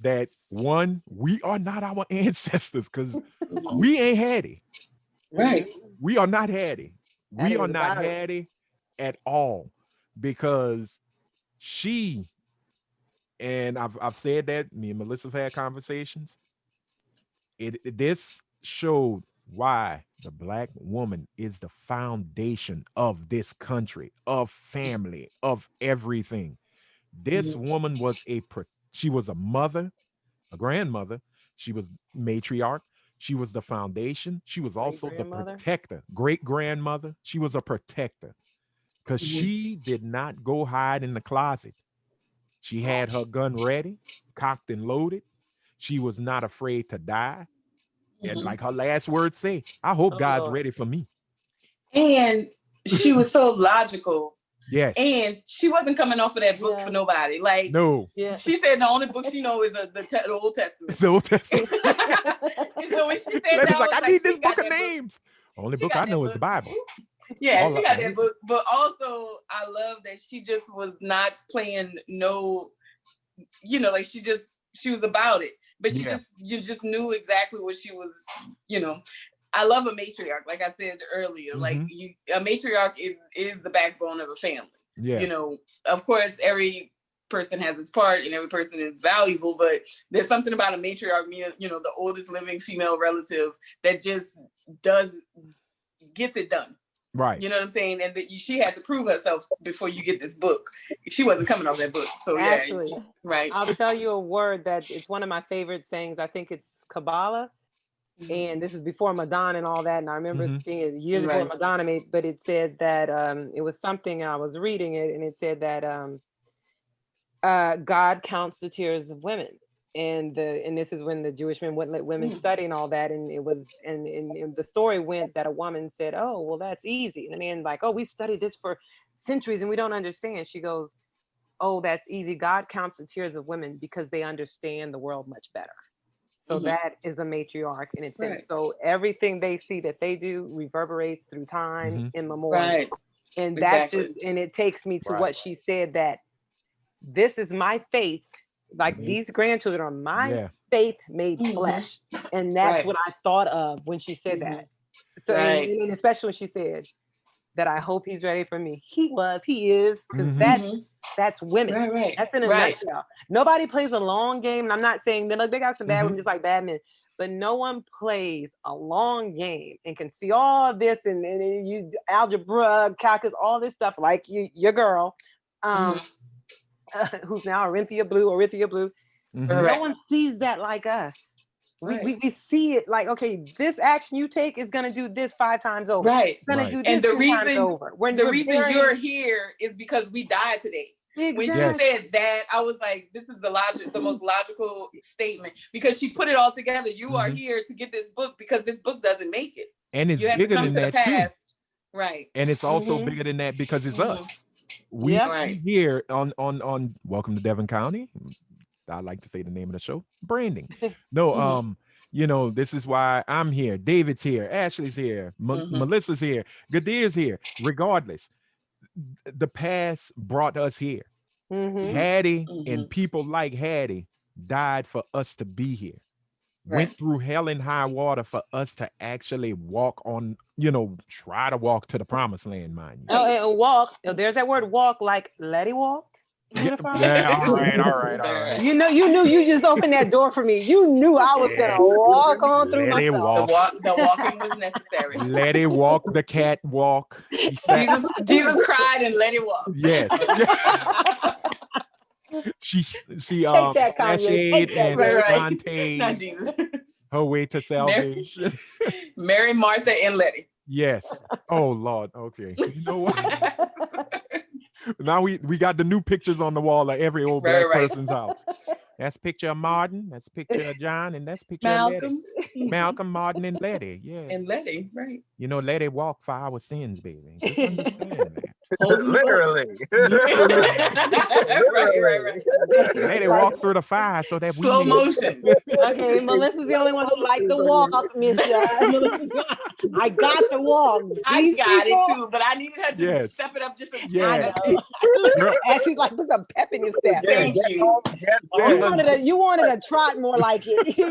that, one, we are not our ancestors, because we ain't Hattie. Right. We are not Hattie. We are not Hattie at all, because she. And I've said that, me and Melissa have had conversations. This showed why the black woman is the foundation of this country, of family, of everything. This woman was she was a mother, a grandmother. She was matriarch. She was the foundation. She was also the protector, great grandmother. She was a protector, because she did not go hide in the closet. She had her gun ready, cocked and loaded. She was not afraid to die. And like her last words say, I hope God's ready for me. And she was so logical. Yes. And she wasn't coming off of that book for nobody. Like, no. Yeah. She said the only book she knows is the Old Testament. The Old Testament. And so when she said that, I need this book of names. Only book I know is the Bible. Yeah, she got that book. But also, I love that she just was not playing no, like she was about it. But you just knew exactly what she was, I love a matriarch, like I said earlier. Like a matriarch is the backbone of a family. Yeah. Of course, every person has its part and every person is valuable, but there's something about a matriarch, the oldest living female relative, that just gets it done. Right. You know what I'm saying? And that she had to prove herself before you get this book. She wasn't coming off that book. So actually, right. I'll tell you a word that it's one of my favorite sayings. I think it's Kabbalah. And this is before Madonna and all that. And I remember seeing it years before Madonna made, but it said that it was something, I was reading it, and it said that God counts the tears of women. And this is when the Jewish men wouldn't let women study and all that. And it was, and the story went that a woman said, "Oh, well, that's easy." And the man like, "Oh, we studied this for centuries and we don't understand." She goes, "Oh, that's easy. God counts the tears of women because they understand the world much better." So that is a matriarch in its sense. So everything they see that they do reverberates through time in memoriam. Right. And that's just, and it takes me to what she said, that this is my faith. Like these grandchildren are my faith made flesh. And that's what I thought of when she said that. So, and especially when she said that I hope he's ready for me. He is, because that's women. Right. That's in a nutshell. Nobody plays a long game. And I'm not saying that, look, they got some bad women just like bad men, but no one plays a long game and can see all this and you algebra, calculus, all this stuff like your girl, who's now Orinthia Blue. No one sees that like us. We see it like, okay, this action you take is going to do this 5 times over. Right. It's going to do this 10 times over. The reason you're here is because we died today. Exactly. When she said that, I was like, this is the most logical statement, because she put it all together. You are here to get this book because this book doesn't make it. And it's bigger than that too. Right. And it's also bigger than that because it's us. We here on Welcome to Devon County. I like to say the name of the show, branding. No, this is why I'm here. David's here. Ashley's here. Melissa's here. Gadir's here. Regardless, the past brought us here. Hattie and people like Hattie died for us to be here. Went through hell and high water for us to actually walk on, try to walk to the promised land, mind you. Oh, and walk. There's that word walk, like Letty walked. Yeah, all right. You knew you just opened that door for me. You knew I was gonna walk on through myself. The walking was necessary. Let it walk, the cat walk. Jesus cried and let it walk. Yes. she sashayed and Shantae her way to salvation. Mary, Martha, and Letty. Yes. Oh Lord. Okay. You know what? Now we got the new pictures on the wall of every old black person's house. That's a picture of Martin, that's a picture of John, and that's a picture of Letty. Malcolm, Martin, and Letty. Yeah. And Letty, right. Letty walked for our sins, baby. Just understand that. Literally. Right. Letty walked through the fire so that slow motion. Okay, Melissa's the only one who liked the walk, Miss. I got the walk. I got it too, but I needed her to step it up just a tiny bit. And she's like, put some pep in your step. Thank you. You wanted a trot more like it. A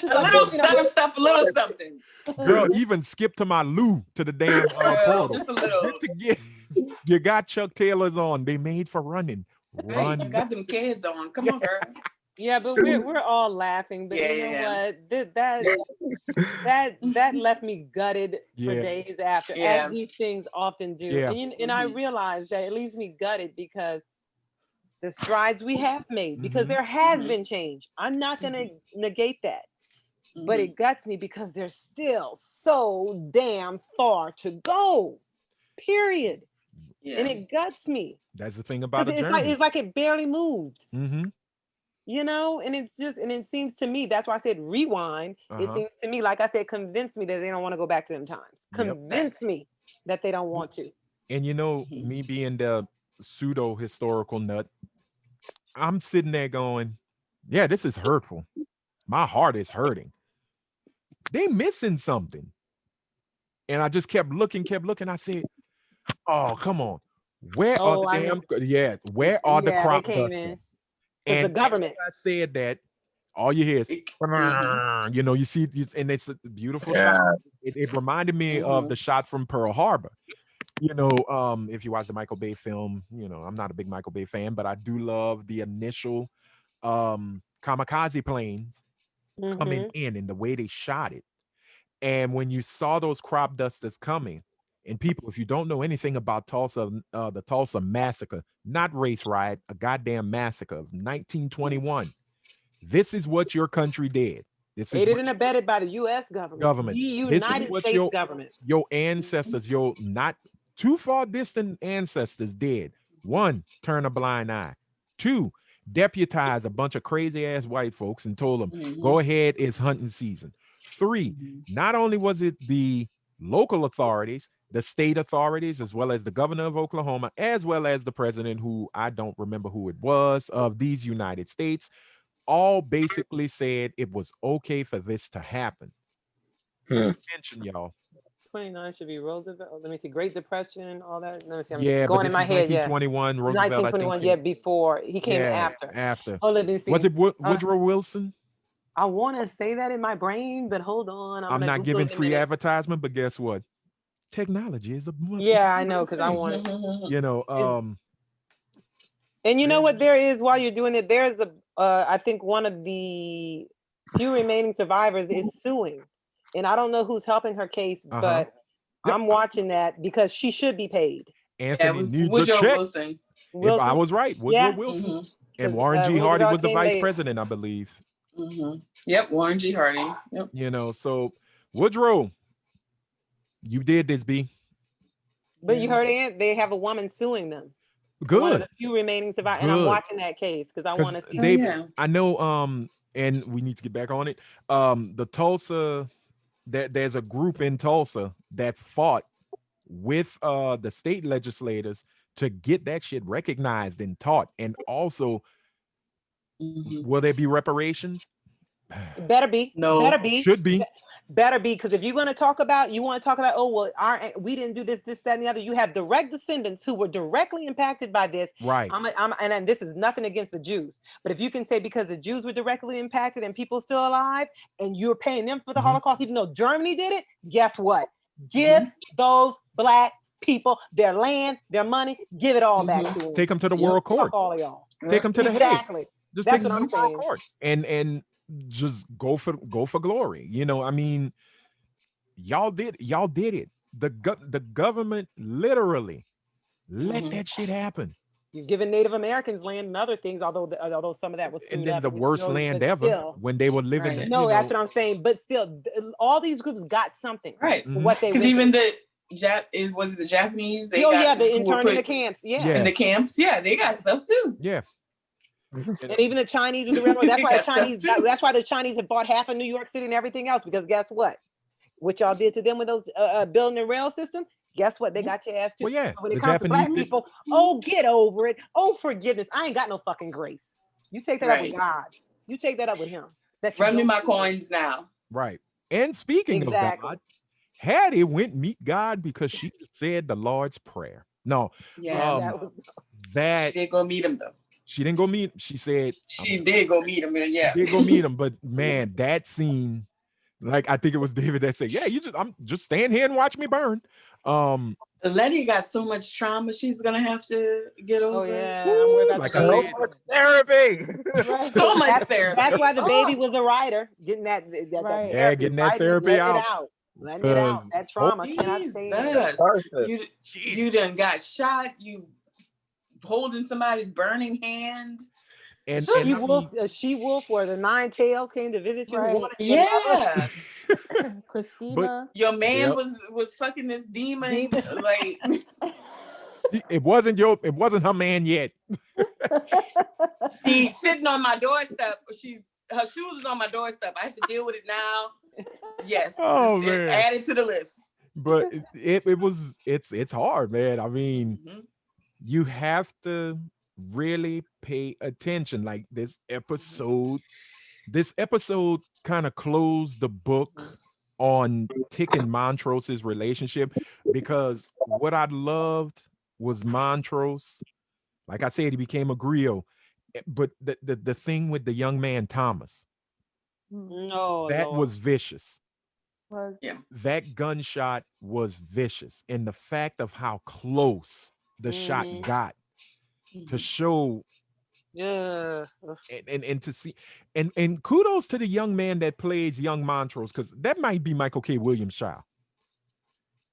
little stuff, a little something. Girl, even skip to my loo to the damn portal. Just a little. Just to get, you got Chuck Taylors on. They made for running. Run. You got them kids on. Come on, girl. Yeah, but we're all laughing. But you know what? That left me gutted for days after, as these things often do. Yeah. And I realized that it leaves me gutted because the strides we have made, because there has been change. I'm not going to negate that. But it guts me because there's still so damn far to go. Period. Yeah. And it guts me. That's the thing about it. It's like it barely moved. And it's just, and it seems to me, that's why I said rewind. It seems to me, like I said, convince me that they don't want to go back to them times. Convince me that they don't want to. And me being the pseudo historical nut, I'm sitting there going, yeah, this is hurtful. My heart is hurting. They missing something. And I just kept looking. I said, oh, come on. Where are the I damn, know. where are the Yeah, they crop came in. dusters? Because the And government. as I said that, all you hear is, you know, you see, and it's a beautiful shot. It reminded me of the shot from Pearl Harbor. You know, if you watch the Michael Bay film, you know, I'm not a big Michael Bay fan, but I do love the initial kamikaze planes coming in and the way they shot it. And when you saw those crop dusters coming, and people, if you don't know anything about Tulsa, the Tulsa massacre, not race riot, a goddamn massacre of 1921. This is what your country did. This is Aided what and abetted by the U.S. government. The This is United what States government. your ancestors, your not too far distant ancestors did. One, turn a blind eye. Two, deputize a bunch of crazy ass white folks and told them, go ahead, it's hunting season. Three, not only was it the local authorities, the state authorities, as well as the governor of Oklahoma, as well as the president, who I don't remember who it was, of these United States, all basically said it was okay for this to happen. Attention, y'all. 29 should be Roosevelt. Let me see. Great Depression, all that. Let me see. I'm Yeah, but going in this my is head. 1921. Yeah. Roosevelt, 1921. I think. Yeah, before. He came after. Oh, let me see. Was it Woodrow Wilson? I want to say that in my brain, but hold on. I'm not giving free advertisement, but guess what? Technology is a yeah, I know, because I want you know, and you know what there is while you're doing it, there's a I think one of the few remaining survivors is suing. And I don't know who's helping her case, but I'm watching that because she should be paid. Anthony needs a check. Wilson. I was right. Woodrow Wilson. And Warren G. Hardy was the vice president, I believe. Yep, Warren G. Hardy. Yep. You know, so Woodrow, you did this, B. But you heard it, they have a woman suing them. Good. One of the few remaining survivors. And I'm watching that case because I want to see. I know, and we need to get back on it. The Tulsa, there's a group in Tulsa that fought with the state legislators to get that shit recognized and taught. And also, will there be reparations? Better be. No. Better be. Should be. Better be, because if you're going to talk about, oh, well, we didn't do this, that, and the other. You have direct descendants who were directly impacted by this. Right. And this is nothing against the Jews. But if you can say because the Jews were directly impacted and people still alive, and you're paying them for the Holocaust, even though Germany did it, guess what? Give those Black people their land, their money, give it all back to them. Take them to the world court. Fuck all of y'all. Take them to the Hague. Exactly. Just That's take what them I'm to the saying. world court. And just go for glory. You know, I mean, y'all did it. The government literally let that shit happen. You're giving Native Americans land and other things, although some of that was and then the worst land ever still, when they were living. Right. No, that's what I'm saying. But still, all these groups got something, right? What they because even was it the Japanese? They the interned in the camps, in the camps, they got stuff too. Yeah. And even the Chinese with the railroad. That's why the Chinese. That's why the Chinese have bought half of New York City and everything else. Because guess what? What y'all did to them with those building the rail system? Guess what? They got your ass too. Well, yeah. When it comes to Black people, oh, get over it. Oh, forgiveness. I ain't got no fucking grace. You take that up with God. You take that up with Him. Run me my coins now. Right. And speaking of God, Hattie went meet God because she said the Lord's Prayer. No. Yeah. That she did go meet him though. She didn't go meet. She said she did go meet him. Yeah, she did go meet him. But man, that scene, like I think it was David that said, "Yeah, I'm just stand here and watch me burn." Letty got so much trauma; she's gonna have to get over. Oh yeah, like I said, much therapy. So much therapy. That's why the baby was a writer, getting that getting that therapy out. Letting it out. That trauma. You done got shot. You holding somebody's burning hand. And she wolf where the 9 tails came to visit you. Right. Yeah. Christina. Your man was fucking this demon. Like it wasn't her man yet. She's sitting on my doorstep. Her shoes is on my doorstep. I have to deal with it now. Yes. Oh man. Add it to the list. But it's hard, man. I mean, you have to really pay attention. Like this episode kind of closed the book on Tick and Montrose's relationship, because what I loved was Montrose. Like I said, he became a griot. But the thing with the young man Thomas, No, that Lord. was vicious. Was Yeah. That gunshot was vicious. And the fact of how close the shot got to show Yeah. and to see and kudos to the young man that plays young Montrose, because that might be Michael K. Williams' child.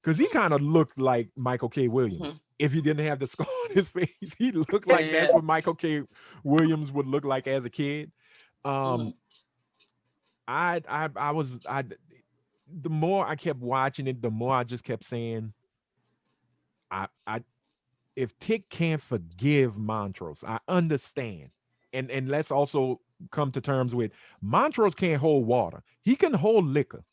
Because he kind of looked like Michael K. Williams. If he didn't have the scar on his face, he looked like that's what Michael K. Williams would look like as a kid. The more I kept watching it, the more I just kept saying, I if Tick can't forgive Montrose, I understand. And let's also come to terms with Montrose can't hold water. He can hold liquor.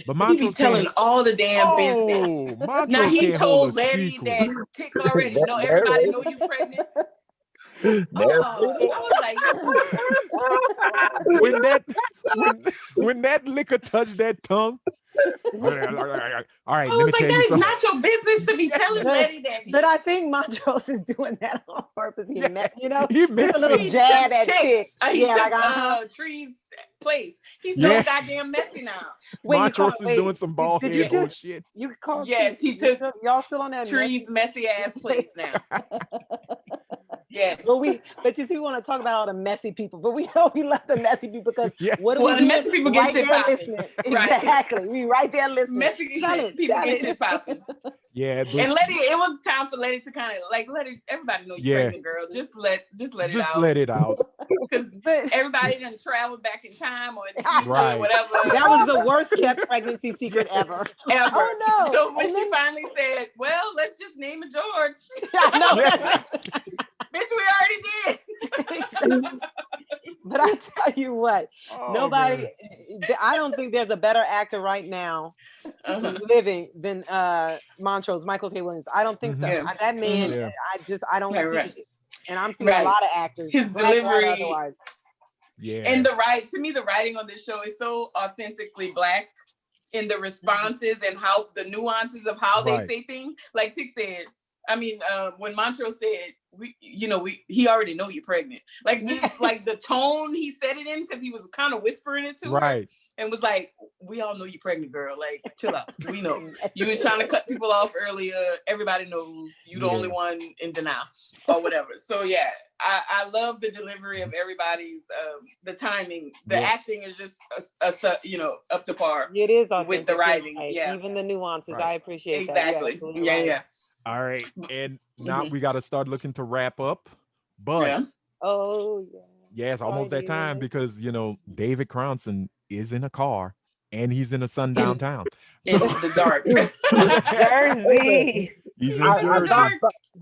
But He be Montrose telling can't. all the damn business. Montrose Now he can't hold told a Letty secret. that Tick already know, everybody know you pregnant. I was like, when that liquor touched that tongue. All right, I let was me like, tell that you is something. not your business to be telling Letty that. But I think Montrose is doing that on purpose. He met, you know, he a little messy. jab at Tick. He Yeah, took like Tree's place. He's so goddamn messy now. Montrose is doing some bald did head you whole just- shit. You call Yes, he took y'all still on that Tree's messy ass place now. Yes. But you see, we want to talk about all the messy people, but we know we love the messy people because what do Well, we the do? messy people get shit popping. Right. Exactly. We right there listening. Messy people get shit popping. Yeah, but And Letty, it was time for Letty to kind of like let it, everybody know you're pregnant, girl. Just let it out. Just let it out. Because everybody done traveled back in time or in the future Right. or whatever. That was the worst kept pregnancy secret ever. Ever. Oh, no. So when And she then- finally said, well, let's just name it George. I know. Bitch, we already did. But I tell you what, Oh, nobody, man. I don't think there's a better actor right now living than Montrose, Michael K. Williams. I don't think so. Yeah. That man, Yeah. I don't Right. see it. And I'm seeing a lot of actors. His black or delivery. otherwise. Yeah. And to me, the writing on this show is so authentically Black in the responses and how the nuances of how they say things. Like Tick said, I mean, when Montrose said, he already know you're pregnant. Like, like the tone he said it in, because he was kind of whispering it to her and was like, we all know you're pregnant, girl. Like, chill out. We know. You was trying to cut people off earlier. Everybody knows you the only one in denial or whatever. So yeah, I love the delivery of everybody's, the timing. The acting is just, up to par. It is with the writing. Right. Yeah. Even the nuances. I appreciate exactly. that. Yeah. All right. And now we got to start looking to wrap up. But it's almost that time because, David Crownson is in a car and he's in a sundown town. In the dark. Jersey. He's in Jersey.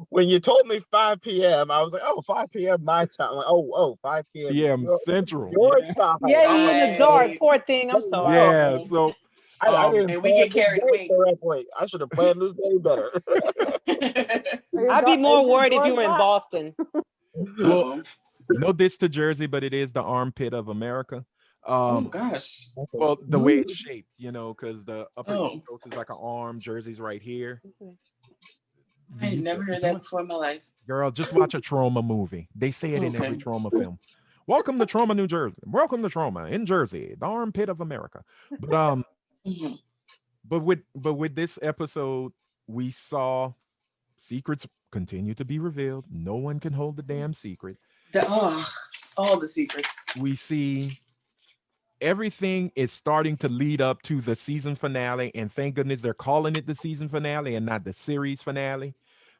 When you told me 5 p.m., I was like, 5 p.m. my time. Like, 5 p.m. PM Central. Your time. Yeah, he's in the dark. Poor thing. I'm sorry. Yeah, so I didn't and we get carried away. Correctly. I should have planned this day better. I'd be more worried if you were in Boston. Well, no diss to Jersey, but it is the armpit of America. Oh gosh. Well, the way it's shaped, because the upper East Coast is like an arm. Jersey's right here. I had never heard that before in my life. Girl, just watch a trauma movie. They say it in every trauma film. Welcome to Trauma, New Jersey. Welcome to Trauma in Jersey, the armpit of America. But but with this episode, we saw secrets continue to be revealed. No one can hold the damn secret. All the secrets. We see everything is starting to lead up to the season finale, and thank goodness they're calling it the season finale and not the series finale.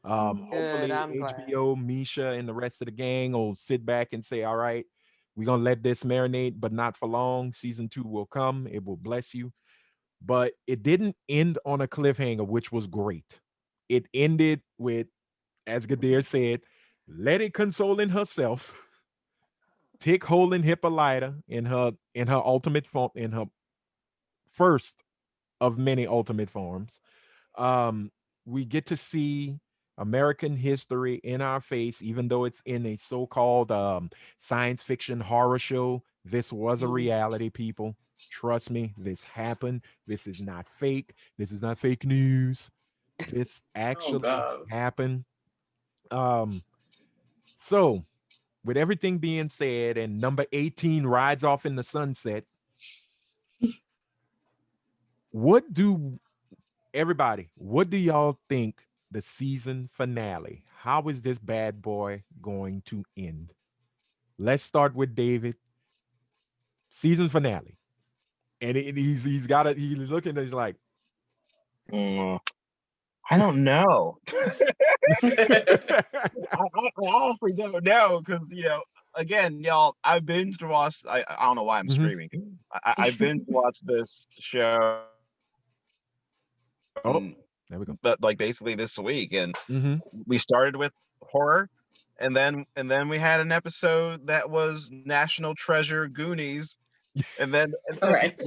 Hopefully HBO, Misha, and the rest of the gang will sit back and say, all right, we're gonna let this marinate, but not for long. Season 2 will come, it will bless you. But it didn't end on a cliffhanger, which was great. It ended with, as Gadir said, Letty consoling herself, Tick holding Hippolyta in her ultimate form, in her first of many ultimate forms. We get to see American history in our face, even though it's in a so-called science fiction horror show. This was a reality, people. Trust me, this happened. This is not fake. This is not fake news. This Oh actually God. happened. Um, so with everything being said, and number 18 rides off in the sunset, what do what do y'all think the season finale? How is this bad boy going to end? Let's start with David. Season finale. And he's got it. He's looking and he's like, I don't know. I honestly don't know because again, y'all, I binge watched. I don't know why I'm screaming. I binge watched this show. oh, there we go. But like basically this week, and Mm-hmm. we started with horror, and then we had an episode that was National Treasure Goonies, and then All right.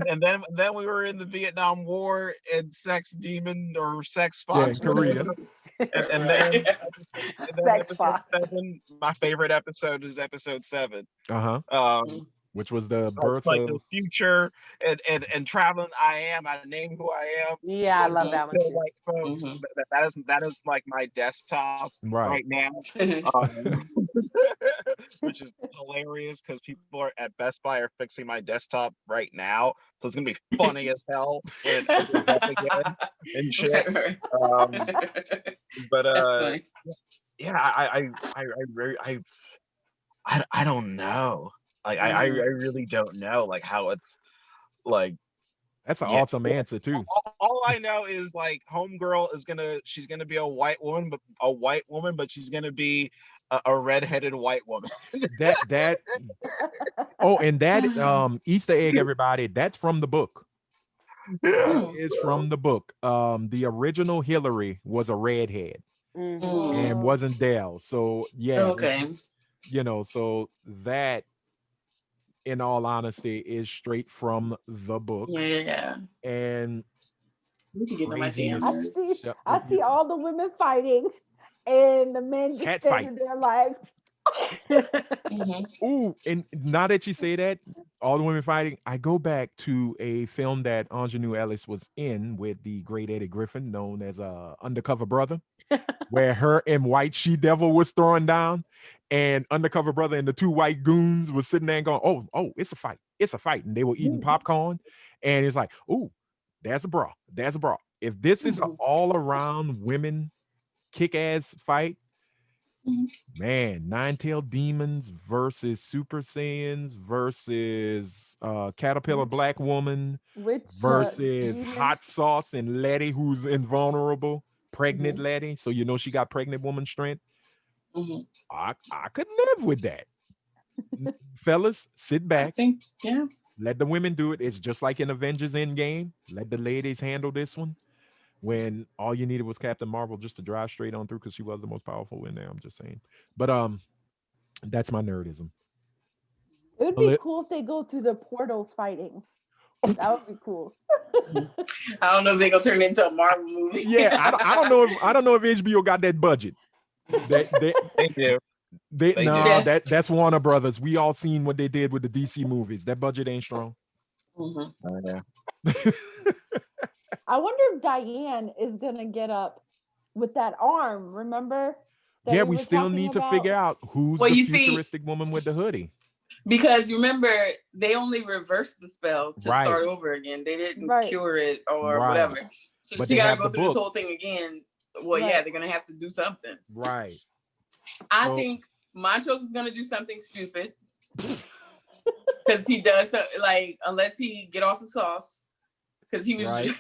and then we were in the Vietnam War and Sex Demon or Sex Yeah, in Fox, Korea. and then Sex episode Fox. 7. My favorite episode is episode 7. Uh-huh. Which was the birth Like of the future and traveling. I name who I am. Yeah, I love that one So, too. like, folks, that is like my desktop right. right now, which is hilarious because people are at Best Buy are fixing my desktop right now, so it's gonna be funny as hell when it opens up again and shit. Right. But That's funny. yeah, I don't know. Like I really don't know like how it's like. That's an Yeah. awesome answer too. All I know is like homegirl she's gonna be a white woman, but she's gonna be a redheaded white woman. That oh, and that Easter egg, everybody, that's from the book. Yeah. Is from the book. The original Hillary was a redhead and wasn't Dell. So yeah, Okay. So that, in all honesty, is straight from the book. Yeah. And We can get on my damn craziness. nerves. I see all the women fighting and the men just Cat spending their lives. Ooh, and now that you say that, all the women fighting, I go back to a film that Ingenue Ellis was in with the great Eddie Griffin, known as Undercover Brother, where her and White She-Devil was throwing down, and Undercover Brother and the two white goons was sitting there and going, oh, it's a fight. And they were eating popcorn, and it's like, ooh, there's a bra. If this is an all-around women kick-ass fight, man, Nine-Tailed Demons versus Super Saiyans versus Caterpillar Black Woman versus Hot Sauce and Letty, who's invulnerable, pregnant Letty. So she got pregnant woman strength. I could live with that. Fellas, sit back. Let the women do it. It's just like in Avengers Endgame. Let the ladies handle this one. When all you needed was Captain Marvel just to drive straight on through because she was the most powerful in there. I'm just saying. But that's my nerdism. It would be cool if they go through the portals fighting. That would be cool. I don't know if they're gonna turn it into a Marvel movie. Yeah, I don't know if HBO got that budget. They do. That's Warner Brothers. We all seen what they did with the DC movies. That budget ain't strong. I wonder if Diane is gonna get up with that arm. Remember? Yeah, we still need to figure out who's the futuristic woman with the hoodie. Because you remember, they only reversed the spell to start over again. They didn't cure it or whatever. So she got to go through this whole thing again. Well, yeah, they're going to have to do something. Right. I think Montrose is going to do something stupid. Because he does, unless he get off the sauce. Because he was,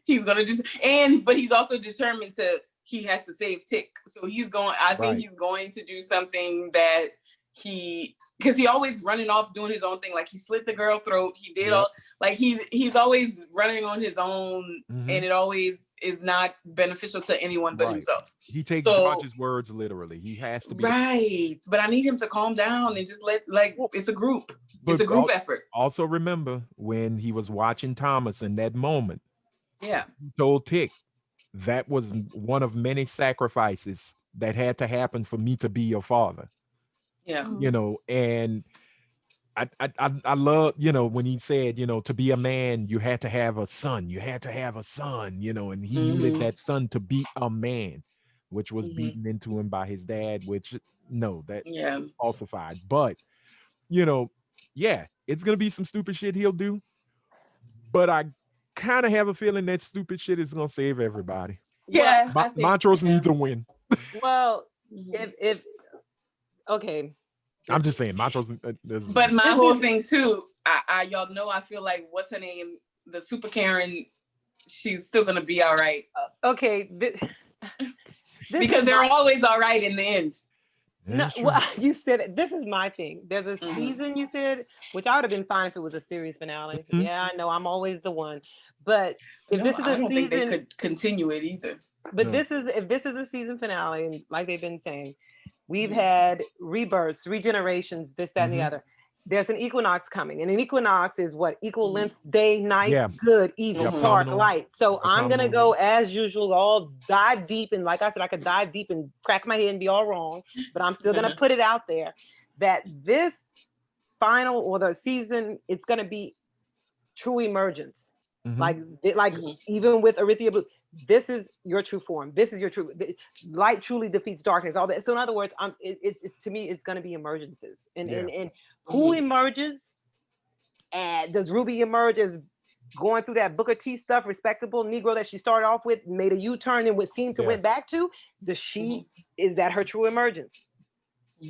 he's going to do, but he's also determined he has to save Tick. So he's going, I think he's going to do something that because he always running off doing his own thing. Like he slit the girl throat. He did all, like he's always running on his own, and it always is not beneficial to anyone but himself. He takes George's words literally. He has to be right. But I need him to calm down and just it's a group. It's a group effort. Also remember when he was watching Thomas in that moment. Yeah. He told Tick, that was one of many sacrifices that had to happen for me to be your father. Yeah. You know, and I love, you know, when he said, you know, to be a man, you had to have a son. You had to have a son, you know, and he needed that son to be a man, which was beaten into him by his dad, which no, that falsified. But, you know, yeah, it's gonna be some stupid shit he'll do. But I kind of have a feeling that stupid shit is gonna save everybody. Yeah, I think Montrose needs a win. Well, if okay. I'm just saying, Montrose. But my whole thing too, I y'all know, I feel like what's her name, the Super Karen, she's still gonna be all right. Okay, because they're always all right in the end. No, well, you said it. This is my thing. There's a season, you said, which I would have been fine if it was a series finale. Yeah, I know I'm always the one, but if this is I a don't season, think they could continue it either. But if this is a season finale, and like they've been saying, we've had rebirths, regenerations, this, that, and the other. There's an equinox coming, and an equinox is what? Equal length, day, night, good, evil, dark, light. So I'm gonna go as usual, all dive deep, and like I said, I could dive deep and crack my head and be all wrong, but I'm still gonna put it out there that this final or the season, it's gonna be true emergence. Like even with Arithia Blue, this is your true form. This is your true light. Truly defeats darkness. All that. So in other words, it's to me, it's going to be emergences. And who emerges? And does Ruby emerge as going through that Booker T stuff, respectable Negro that she started off with, made a U-turn and what seemed to went back to? Does she is that her true emergence?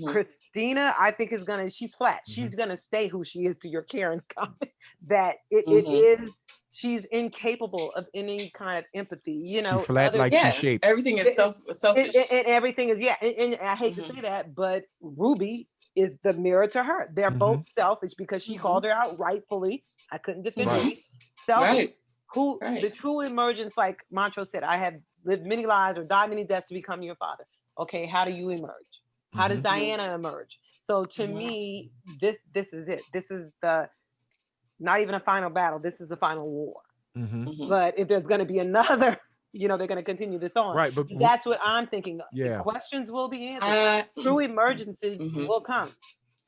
Christina, I think she's flat. She's gonna stay who she is, to your Karen comment. That it is. She's incapable of any kind of empathy, you know. She flat like she shaped. Everything is selfish. And everything is, and I hate to say that, but Ruby is the mirror to her. They're both selfish because she called her out rightfully. I couldn't defend Ruby. Selfish. The true emergence, like Montrose said, I have lived many lives or died many deaths to become your father. Okay, how do you emerge? How does Diana emerge? So to me, this is it. This is the not even a final battle. This is the final war. But if there's going to be another, you know, they're going to continue this on. Right, but that's what I'm thinking. Yeah. The questions will be answered. True emergencies will come.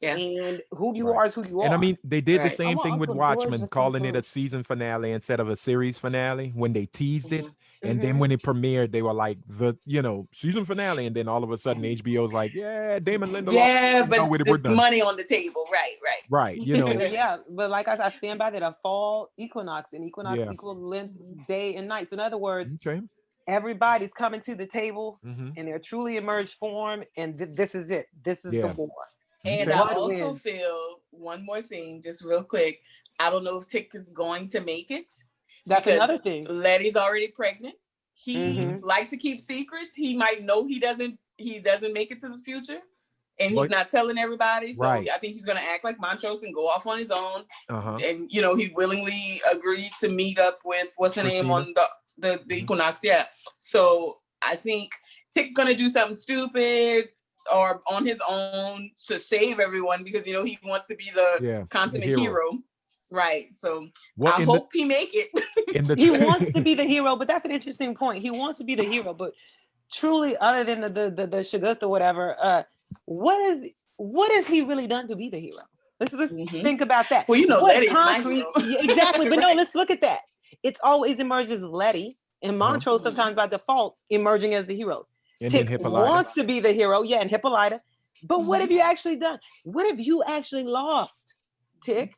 Yeah. And who you are is who you are. And I mean, they did the same thing with Watchmen, calling it a season finale instead of a series finale when they teased it. And then when it premiered, they were like the, you know, season finale. And then all of a sudden HBO's like, yeah, Damon Lindelof. Yeah, but there's money on the table. Right. You know. Yeah, but like I stand by that, a fall equinox and equinox equal length, day and night. So in other words, everybody's coming to the table in their truly emerged form. And this is it. This is the war. And I also feel one more thing, just real quick. I don't know if Tick is going to make it. That's another thing. Letty's already pregnant. He like to keep secrets. He might know he doesn't make it to the future, and he's not telling everybody. So I think he's gonna act like Montrose and go off on his own. And you know, he willingly agreed to meet up with what's her name on the Equinox. Yeah. So I think Tick gonna do something stupid or on his own to save everyone because, you know, he wants to be the consummate hero. Right. So I hope he make it. He wants to be the hero, but that's an interesting point. He wants to be the hero, but truly, other than the Shagutha or whatever, what has he really done to be the hero? Let's think about that. Well, you know, Letty's concrete. Exactly. But no, let's look at that. It's always emerges as Letty and Montrose sometimes by default emerging as the heroes. Tick wants to be the hero, and Hippolyta. But what have you actually done? What have you actually lost, Tick?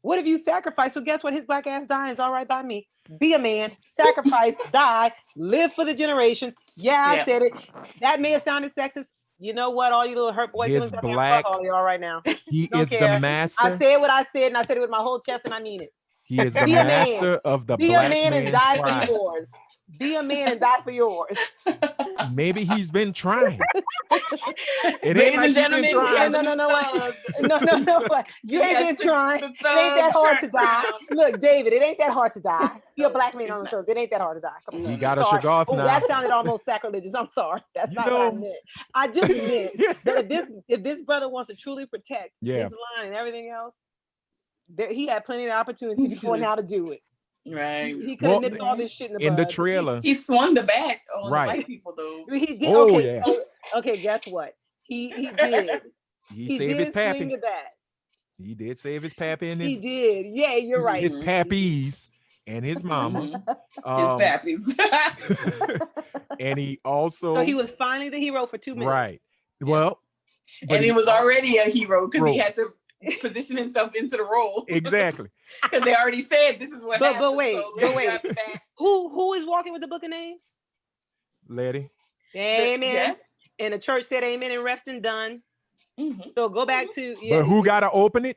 What have you sacrificed? So guess what? His black ass dying is all right by me. Be a man, sacrifice, die, live for the generations. I said it. That may have sounded sexist. You know what? All you little hurt boy feelings out there, fuck all y'all right now. He is the master. I said what I said, and I said it with my whole chest, and I mean it. He is the master of the black man's and die for yours. Be a man and die for yours. Maybe he's been trying. Ladies and gentlemen, no. You ain't been trying. It ain't that hard to die. Look, David, it ain't that hard to die. You're a black man on the surface. It ain't that hard to die. Come on. He got a Shaggoth now. That sounded almost sacrilegious. I'm sorry. That's not what I meant. I just meant that if this brother wants to truly protect his line and everything else, he had plenty of opportunities before now to do it. Right. He could have nipped all this shit in the in the bud. trailer. He swung the bat on Right. the white people though. He did. Oh, Okay. yeah. Okay. Guess what? He did. He He saved his did swing pappy. the bat. He did save his pappy and He his did. Yeah, you're right. his pappies and his mama. His pappies. And he also So he was finally the hero for 2 minutes. right. Well, and he was already a hero because he Bro. had to position himself into the role. exactly. Because they already said this is what happened. But wait, so but let's wait. have that. Who is walking with the book of names? Letty. Amen. Yeah. And the church said amen and resting done. So go back to But who gotta open it?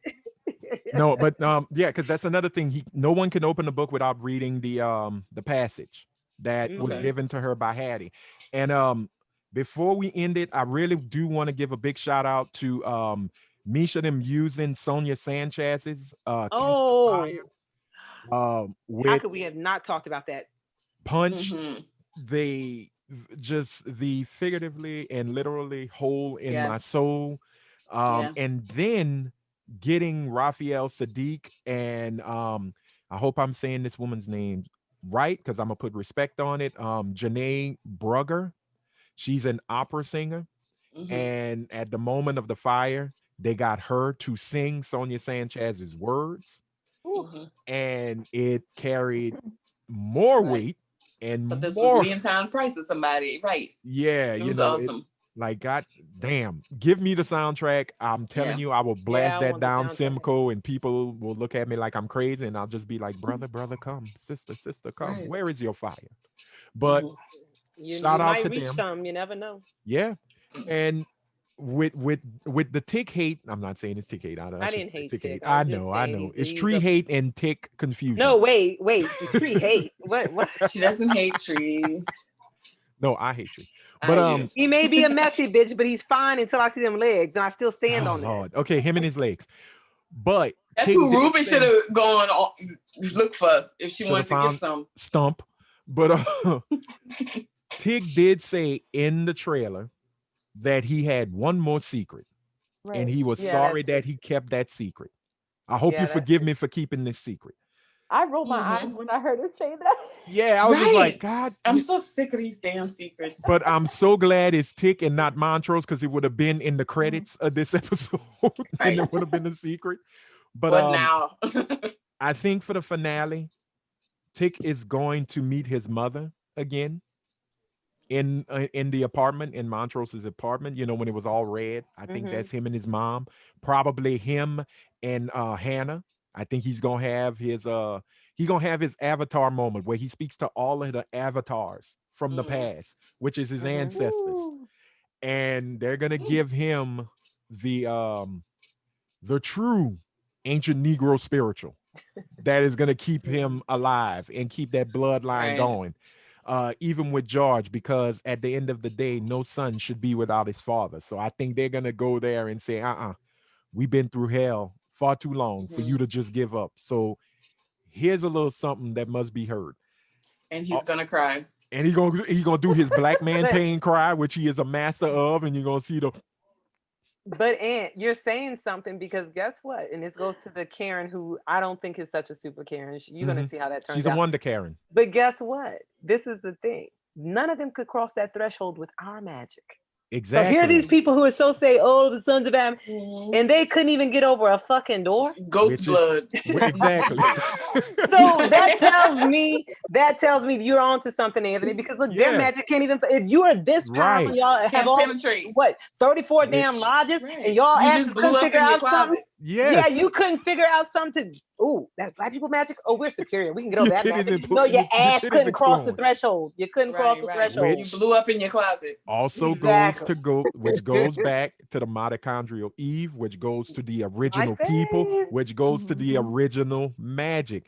No, but yeah, because that's another thing. No one can open the book without reading the passage that was given to her by Hattie. And before we end it, I really do want to give a big shout out to Misha them using Sonia Sanchez's how could we have not talked about that? Punch. They just the figuratively and literally hole in my soul. And then getting Raphael Sadiq and I hope I'm saying this woman's name right because I'm gonna put respect on it. Janae Brugger. She's an opera singer. And at the moment of the fire, they got her to sing Sonia Sanchez's words. And it carried more weight and but this more was Leontine Price or somebody, right? yeah, It you was know, awesome. like god damn, give me the soundtrack. I'm telling you, I will blast that down Simcoe and people will look at me like I'm crazy and I'll just be like, brother, come, sister, come. Where is your fire? But shout out to them. Some, you never know. Yeah. And with the tick hate, I'm not saying it's tick hate. I didn't hate tick hate. I know. It's tree hate and tick confusion. No, wait. Tree hate. What? She doesn't hate Tree. No, I hate Tree. But he may be a messy bitch, but he's fine until I see them legs, and I still stand on Lord. that. Okay, him and his legs. But that's who Ruben should have gone look for if she wanted to get some stump. But Tig did say in the trailer that he had one more secret, and he was sorry that he kept that secret. I hope you forgive me for keeping this secret. I rolled my eyes when I heard her say that. Yeah, I was just like, God, I'm so sick of these damn secrets. But I'm so glad it's Tick and not Montrose because it would have been in the credits of this episode, and it would have been a secret. But now, I think for the finale, Tick is going to meet his mother again in the apartment, in Montrose's apartment. You know, when it was all red. I think that's him and his mom. Probably him and Hannah. I think he's gonna have his avatar moment where he speaks to all of the avatars from the past, which is his ancestors, and they're gonna give him the true ancient Negro spiritual that is gonna keep him alive and keep that bloodline going. Even with George, because at the end of the day, no son should be without his father. So I think they're gonna go there and say, we've been through hell far too long for you to just give up. So here's a little something that must be heard. And he's gonna cry. And he's gonna do his black man pain cry, which he is a master of, and you're gonna see the. But Aunt, you're saying something because guess what? And this goes to the Karen who I don't think is such a super Karen. You're gonna see how that turns out. She's a wonder Karen. But guess what? This is the thing. None of them could cross that threshold with our magic. Exactly. So here are these people who are so say, "Oh, the sons of Adam," and they couldn't even get over a fucking door. Goat's blood. Exactly. So that tells me you're onto something, Anthony. Because look, their magic can't even. If you are this powerful, y'all have all penetrate. 34 damn lodges, and y'all just blew up figure in your out closet. something. Yes. Yeah, you couldn't figure out something. Ooh, that's black people magic. Oh, we're superior. We can get over that. Magic. No, your ass couldn't cross the threshold. You couldn't cross the threshold. You blew up in your closet. Also which goes back to the mitochondrial Eve, which goes to the original people, which goes to the original magic.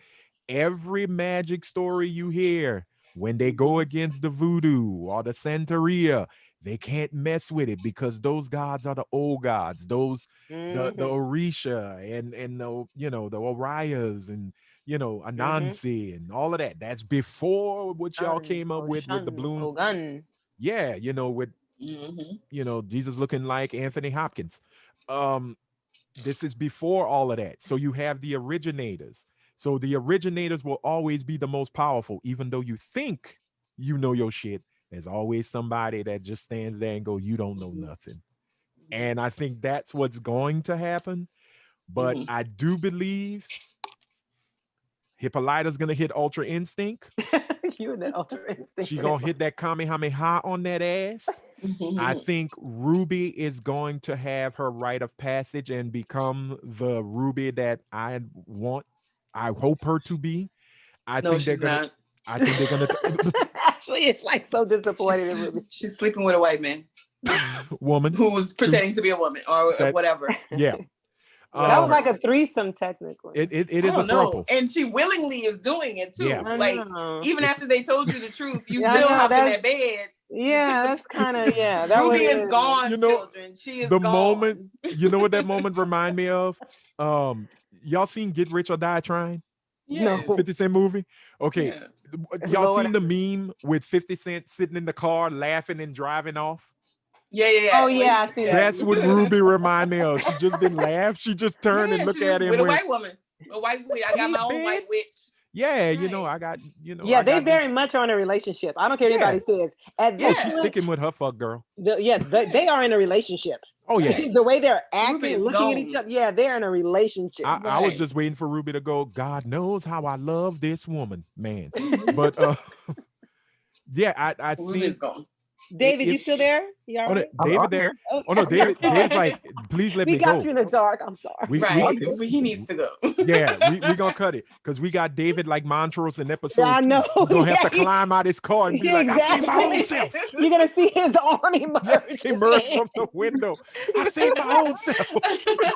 Every magic story you hear, when they go against the voodoo or the Santeria, they can't mess with it because those gods are the old gods. Those the Orisha and the the Orias and Anansi and all of that. That's before what y'all came up with the bloom. Yeah, with Jesus looking like Anthony Hopkins. This is before all of that. So you have the originators. So the originators will always be the most powerful, even though you think you know your shit. There's always somebody that just stands there and go, "You don't know nothing." And I think that's what's going to happen. But I do believe Hippolyta's gonna hit Ultra Instinct. You and that Ultra Instinct. She's gonna hit that Kamehameha on that ass. I think Ruby is going to have her rite of passage and become the Ruby that I want. I hope her to be. I think they're gonna. Not. I think they're gonna. Actually, it's like so disappointed in Ruby. She's sleeping with a white man. Woman who's pretending to be a woman or whatever. Yeah. That was like a threesome, technically. It is a throuple. And she willingly is doing it too. Yeah. Like even after they told you the truth, you still hop in that bed. Yeah, that's kind of That Ruby is gone, children. She is the gone. moment. You know what that moment remind me of? Y'all seen Get Rich or Die Trying? Yeah. 50 Cent movie. Okay, y'all seen the meme with 50 Cent sitting in the car laughing and driving off? Yeah. Oh yeah, I see that. That's what Ruby remind me of. She just didn't laugh. She just turned and looked at him with a white woman. A white witch. I got my own white witch. Yeah, you know, I got, Yeah, they very much are in a relationship. I don't care what anybody says. She's sticking with her fuck girl. They are in a relationship. Oh yeah. The way they're acting, looking at each other. Yeah, they're in a relationship. I was just waiting for Ruby to go, God knows how I love this woman, man. But yeah, I think gone. David, you still there? You all right? David there. Oh no, David's like, please let me go. We got you in the dark. I'm sorry. He needs to go. Yeah, we're gonna cut it because we got David like Montrose in episode. I know. We're gonna have to climb out his car and be like, I saved my own self. You're gonna see his arm emerge. Emerge from the window. I saved my own self.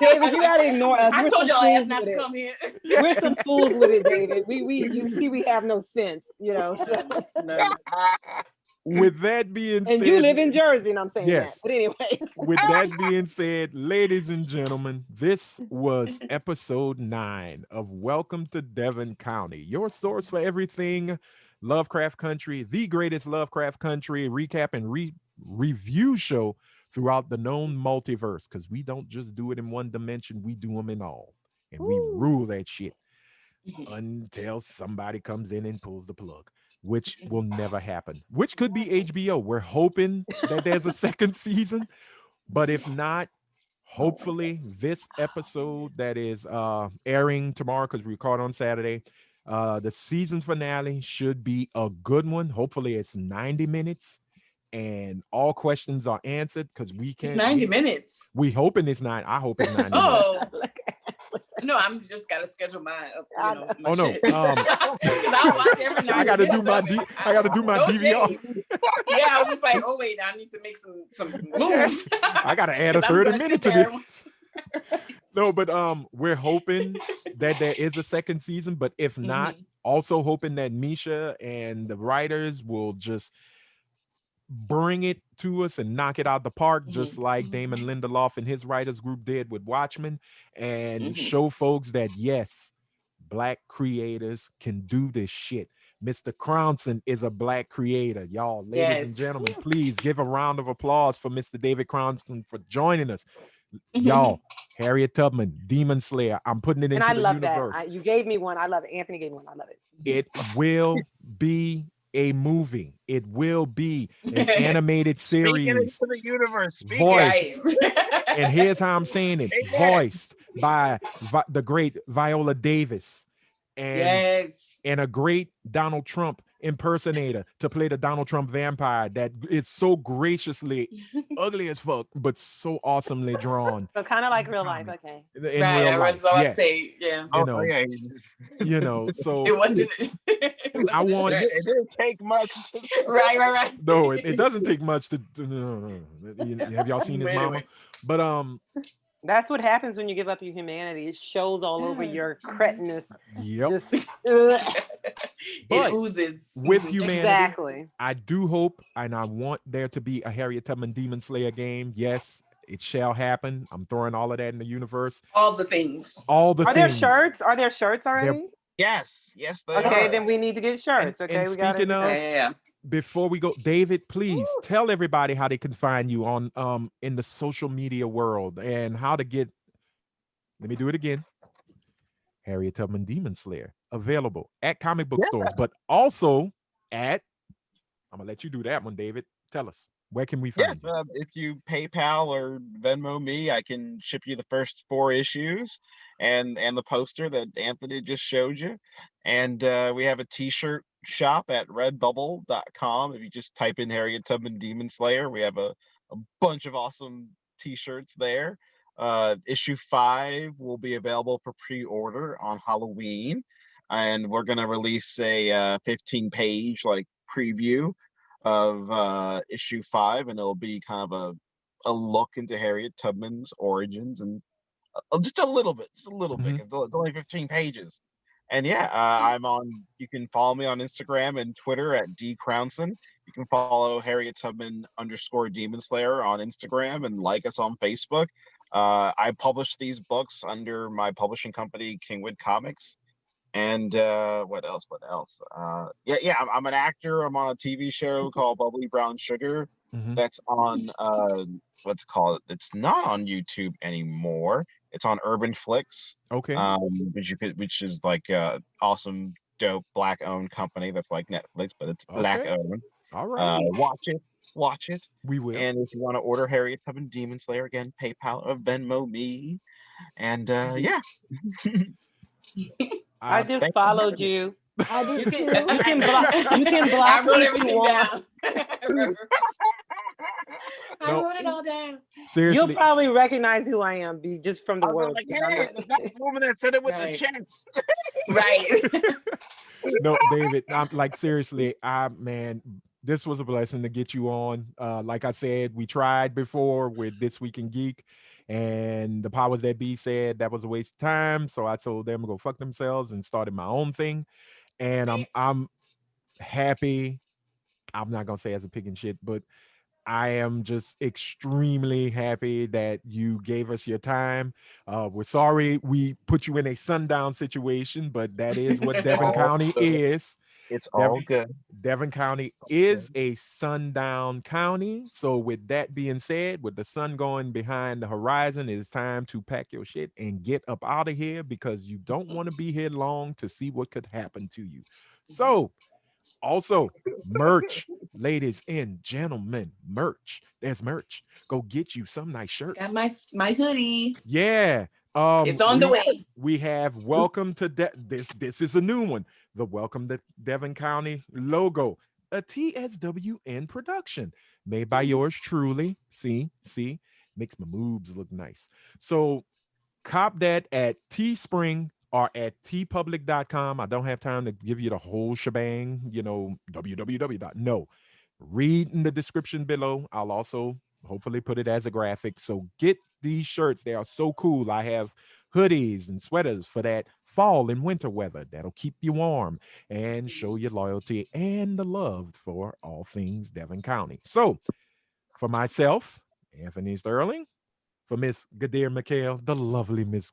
David, you gotta ignore us. I told y'all not to come here. We're some fools with it, David. You see, we have no sense, So. With that being said, and you live in Jersey, and I'm saying yes. that. But anyway. With that being said, ladies and gentlemen, this was episode 9 of Welcome to Devon County, your source for everything Lovecraft Country, the greatest Lovecraft Country recap and review show throughout the known multiverse, because we don't just do it in one dimension, we do them in all. And we rule that shit until somebody comes in and pulls the plug, which will never happen, which could be HBO. We're hoping that there's a second season, but if not, hopefully this episode that is airing tomorrow, because we record on Saturday, the season finale should be a good one. Hopefully it's 90 minutes and all questions are answered, because we can. It's 90 minutes. We hoping it's not. I hope it's 90 minutes. No, I'm just gotta schedule my. My shit. I watch every night. I gotta do my DVR. Yeah, I was just like, oh wait, I need to make some moves. I gotta add a 30 minutes to this. No, but we're hoping that there is a second season. But if not, also hoping that Misha and the writers will just bring it to us and knock it out the park, just like Damon Lindelof and his writers group did with Watchmen, and show folks that yes, Black creators can do this shit. Mr. Crownson is a Black creator. Y'all, ladies and gentlemen, please give a round of applause for Mr. David Crownson for joining us. Y'all, Harriet Tubman, Demon Slayer. I'm putting it into the universe. That. You gave me one. I love it. Anthony gave me one. I love it. It will be a movie. It will be an animated series. Into the universe. Voiced. And here's how I'm saying it. Voiced by the great Viola Davis. And, and a great Donald Trump impersonator to play the Donald Trump vampire that is so graciously ugly as fuck, but so awesomely drawn. So kind of like real life, okay. In real life, yes. You know, so it wasn't. I want. It didn't take much. Right. No, it doesn't take much to. Have y'all seen his mama? But that's what happens when you give up your humanity. It shows all over your cretinous. Yep. It oozes with humanity. Exactly. I do hope, and I want there to be a Harriet Tubman Demon Slayer game. Yes, it shall happen. I'm throwing all of that in the universe. All the things. All the things. There shirts? Are there shirts already? Yes, they okay, are. Then we need to get shirts. Okay, and speaking of, before we go, David, please tell everybody how they can find you on in the social media world and how to get. Let me do it again. Harriet Tubman Demon Slayer, available at comic book Yeah. stores, but also at, I'm gonna let you do that one, David. Tell us, where can we find Yes, you? if you PayPal or Venmo me, I can ship you the first 4 issues and the poster that Anthony just showed you. And we have a T-shirt shop at redbubble.com. If you just type in Harriet Tubman Demon Slayer, we have a bunch of awesome T-shirts there. Issue 5 will be available for pre-order on Halloween, and we're gonna release a 15-page like preview of issue 5, and it'll be kind of a look into Harriet Tubman's origins, and just a little bit, Mhm. It's only 15 pages. And yeah, I'm on. You can follow me on Instagram and Twitter at Crownson. You can follow Harriet Tubman _ Demon Slayer on Instagram and like us on Facebook. I publish these books under my publishing company, Kingwood Comics. And what else? Yeah. I'm an actor. I'm on a TV show called Bubbly Brown Sugar. Mhm. That's on what's it called? It's not on YouTube anymore. It's on Urban Flicks, Okay. which is like awesome, dope black owned company that's like Netflix, but it's black Okay. owned. All right. Watch it. We will. And if you want to order Harriet Tubman Demon Slayer, again, PayPal or Venmo me. And yeah. I I just Thanks for followed having me. you. I did You can too. you can block I me wrote if you everything want. down. I No, wrote it all down. You'll seriously. probably recognize who I am just from the I was words. like, 'cause I'm hey, not- that's the woman that said it with the Right. chest. Right. No, David, I'm like, seriously, man, this was a blessing to get you on. Like I said, we tried before with This Week in Geek, and the powers that be said that was a waste of time. So I told them to go fuck themselves and started my own thing. And I'm happy. I'm not gonna say as a pig and shit, but I am just extremely happy that you gave us your time. We're sorry we put you in a sundown situation, but that is what Devon All County good. is. It's all Devon, good. Devon County It's all is good. a sundown county. So, with that being said, with the sun going behind the horizon, it is time to pack your shit and get up out of here because you don't want to be here long to see what could happen to you. So, also, merch, ladies and gentlemen, merch. There's merch. Go get you some nice Got shirts. my hoodie. Yeah. It's on the way. We have welcome to this is a new one. The Welcome to Devon County logo, a TSWN production made by yours truly. See, makes my moves look nice. So cop that at Teespring or at tpublic.com. I don't have time to give you the whole shebang, www. No. Read in the description below. I'll also hopefully put it as a graphic. So get these shirts. They are so cool. I have hoodies and sweaters for that fall and winter weather that'll keep you warm and show your loyalty and the love for all things Devon County. So for myself, Anthony Sterling, for Miss Gadir McHale, the lovely Miss,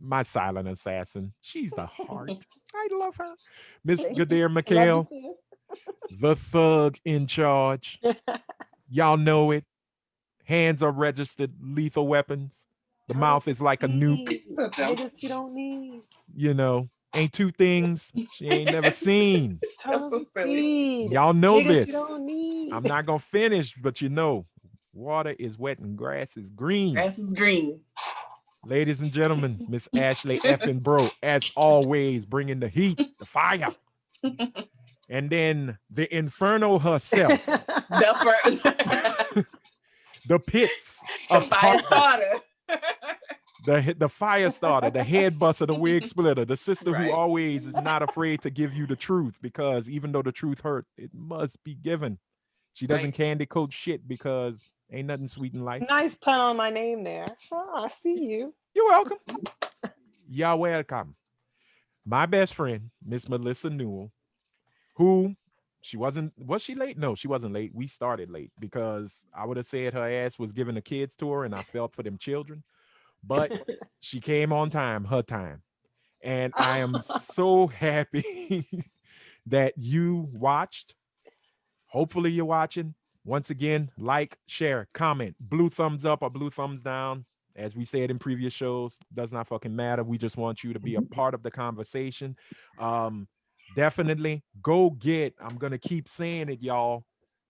my silent assassin. She's the heart. I love her. Miss Gadir Love you McHale, too. the thug in charge. Y'all know it. Hands are registered lethal weapons. The Tell mouth us is like a nuke. niggas you don't need. Ain't two things she ain't never seen. Tell That's us so silly. speed. Y'all know Niggas you this. don't need. I'm not gonna finish, but water is wet and grass is green. Grass is green. Ladies and gentlemen, Miss Ashley effing Bro, as always, bringing the heat, the fire. And then the Inferno herself, The first. the pits The of fire Tartarus, starter. the fire starter, the head buster, the wig splitter, the sister who Right. always is not afraid to give you the truth because even though the truth hurt, it must be given. She doesn't Right. candy coat shit because ain't nothing sweet in life. Nice pun on my name there. Oh, I see you. You're welcome. You're welcome. My best friend, Miss Melissa Newell, who was she late? No, she wasn't late. We started late because I would have said her ass was giving a kids tour and I felt for them children. But she came on time, her time. And I am so happy that you watched. Hopefully you're watching. Once again, like, share, comment, blue thumbs up or blue thumbs down. as we said in previous shows, does not fucking matter. We just want you to be a part of the conversation. Definitely go get, I'm going to keep saying it, y'all.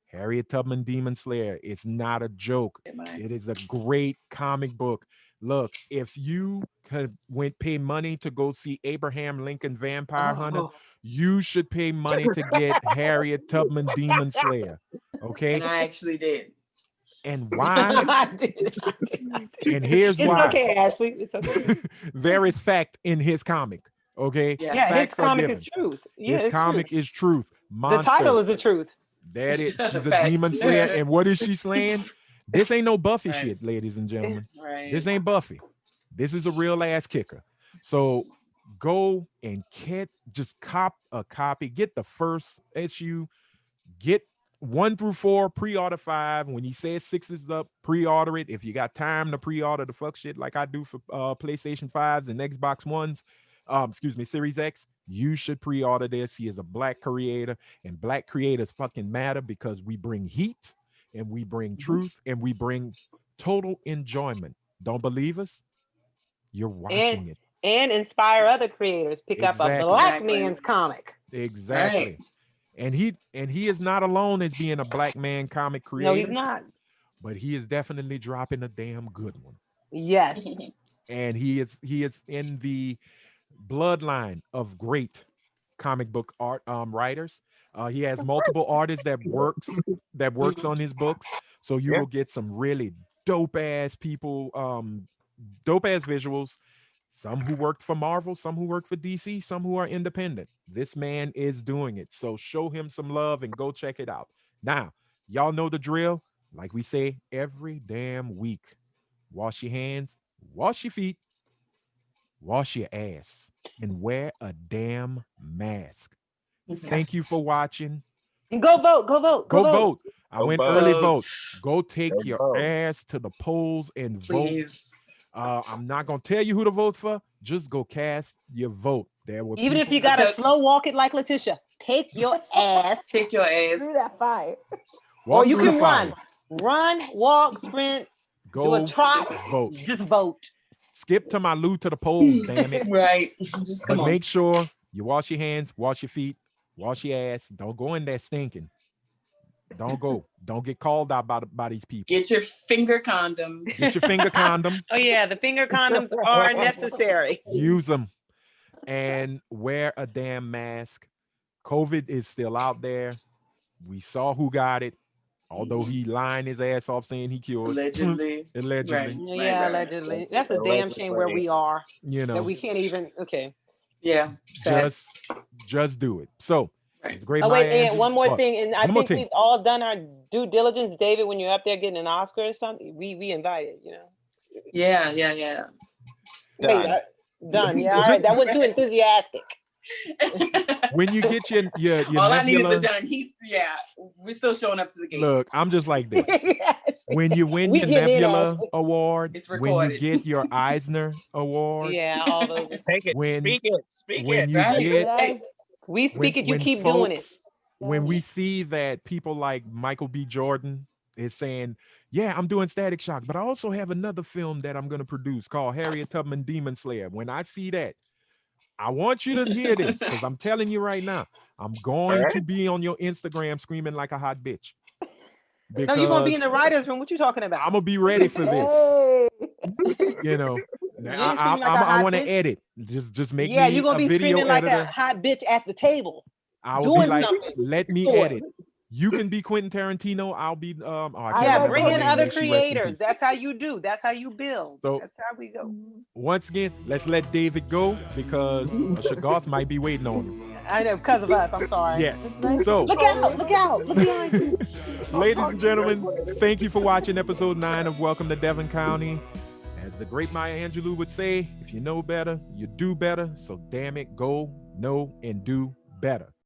Harriet Tubman Demon Slayer. It's not a joke. It is a great comic book. Look, if you could pay money to go see Abraham Lincoln Vampire Hunter, you should pay money to get Harriet Tubman Demon Slayer. Okay? And I actually did. And why? I did. And here's It's why. okay, Ashley. It's okay. There is fact in his comic. Okay? Yeah, his comic is truth. Yeah, his comic is truth. The title is the truth. That is, she's a demon slayer. And what is she slaying? This ain't no Buffy shit, ladies and gentlemen. This ain't Buffy. This is a real ass kicker. So go and just cop a copy. Get the first issue. Get 1 through 4, pre-order 5. When he says 6 is up, pre-order it. If you got time to pre-order the fuck shit like I do for PlayStation 5s and Xbox Ones, Series X, you should pre-order this. He is a Black creator, and Black creators fucking matter because we bring heat and we bring truth and we bring total enjoyment. Don't believe us? You're watching it. And inspire other creators. Pick up a Black man's comic. Exactly. Right. And he is not alone as being a Black man comic creator. No, he's not. But he is definitely dropping a damn good one. Yes. And he is in the bloodline of great comic book art writers. He has multiple artists that works on his books. So you will get some really dope ass people, dope ass visuals. Some who worked for Marvel, some who worked for DC, some who are independent. This man is doing it. So show him some love and go check it out. Now, y'all know the drill. Like we say every damn week. Wash your hands, wash your feet, wash your ass, and wear a damn mask. Thank you for watching. And go vote, go vote, go vote. I went early vote. Go take your ass to the polls and vote. I'm not gonna tell you who to vote for. Just go cast your vote. There will even if you gotta slow walk it like Letitia. Take your ass. Take your ass through that fire. Or you can run, walk, sprint, go do a trot, vote. Just vote. Skip to my Lou to the polls, damn it. Right. But make sure you wash your hands, wash your feet, wash your ass. Don't go in there stinking. Don't go. Don't get called out by these people. Get your finger condom. Get your finger condom. Oh yeah, the finger condoms are necessary. Use them and wear a damn mask. COVID is still out there. We saw who got it. Although he lying his ass off saying he cured. Allegedly. Allegedly. Right. Yeah, allegedly. That's a damn shame where we are. You know. That we can't even, okay. Yeah. Just do it. So, great. Oh, wait, and one more thing. And I think we've all done our due diligence, David, when you're up there getting an Oscar or something. We invited, you know. Yeah. Wait, done. Yeah, all right. That wasn't too enthusiastic. When you get your all nebula, I need is the done. We're still showing up to the game. Look, I'm just like this. When you win your Nebula award, when you get your Eisner award, all those. Take it. Speak it. When you get, we speak it. You keep doing it. When we see that people like Michael B. Jordan is saying, "Yeah, I'm doing Static Shock, but I also have another film that I'm going to produce called Harriet Tubman Demon Slayer." When I see that, I want you to hear this because I'm telling you right now, I'm going to be on your Instagram screaming like a hot bitch. No, you're gonna be in the writer's room. What you talking about? I'm gonna be ready for this. You know, I want to edit. Just make me you're gonna be screaming like a hot bitch at the table. I will be like, let me edit. You can be Quentin Tarantino. I'll be bring in other creators. That's how you do. That's how you build. So, that's how we go. Once again, let's let David go because Shagath might be waiting on him. I know, because of us. I'm sorry. Yes. So look out. Ladies and gentlemen, thank you for watching episode 9 of Welcome to Devon County. As the great Maya Angelou would say, if you know better, you do better. So damn it, go, know, and do better.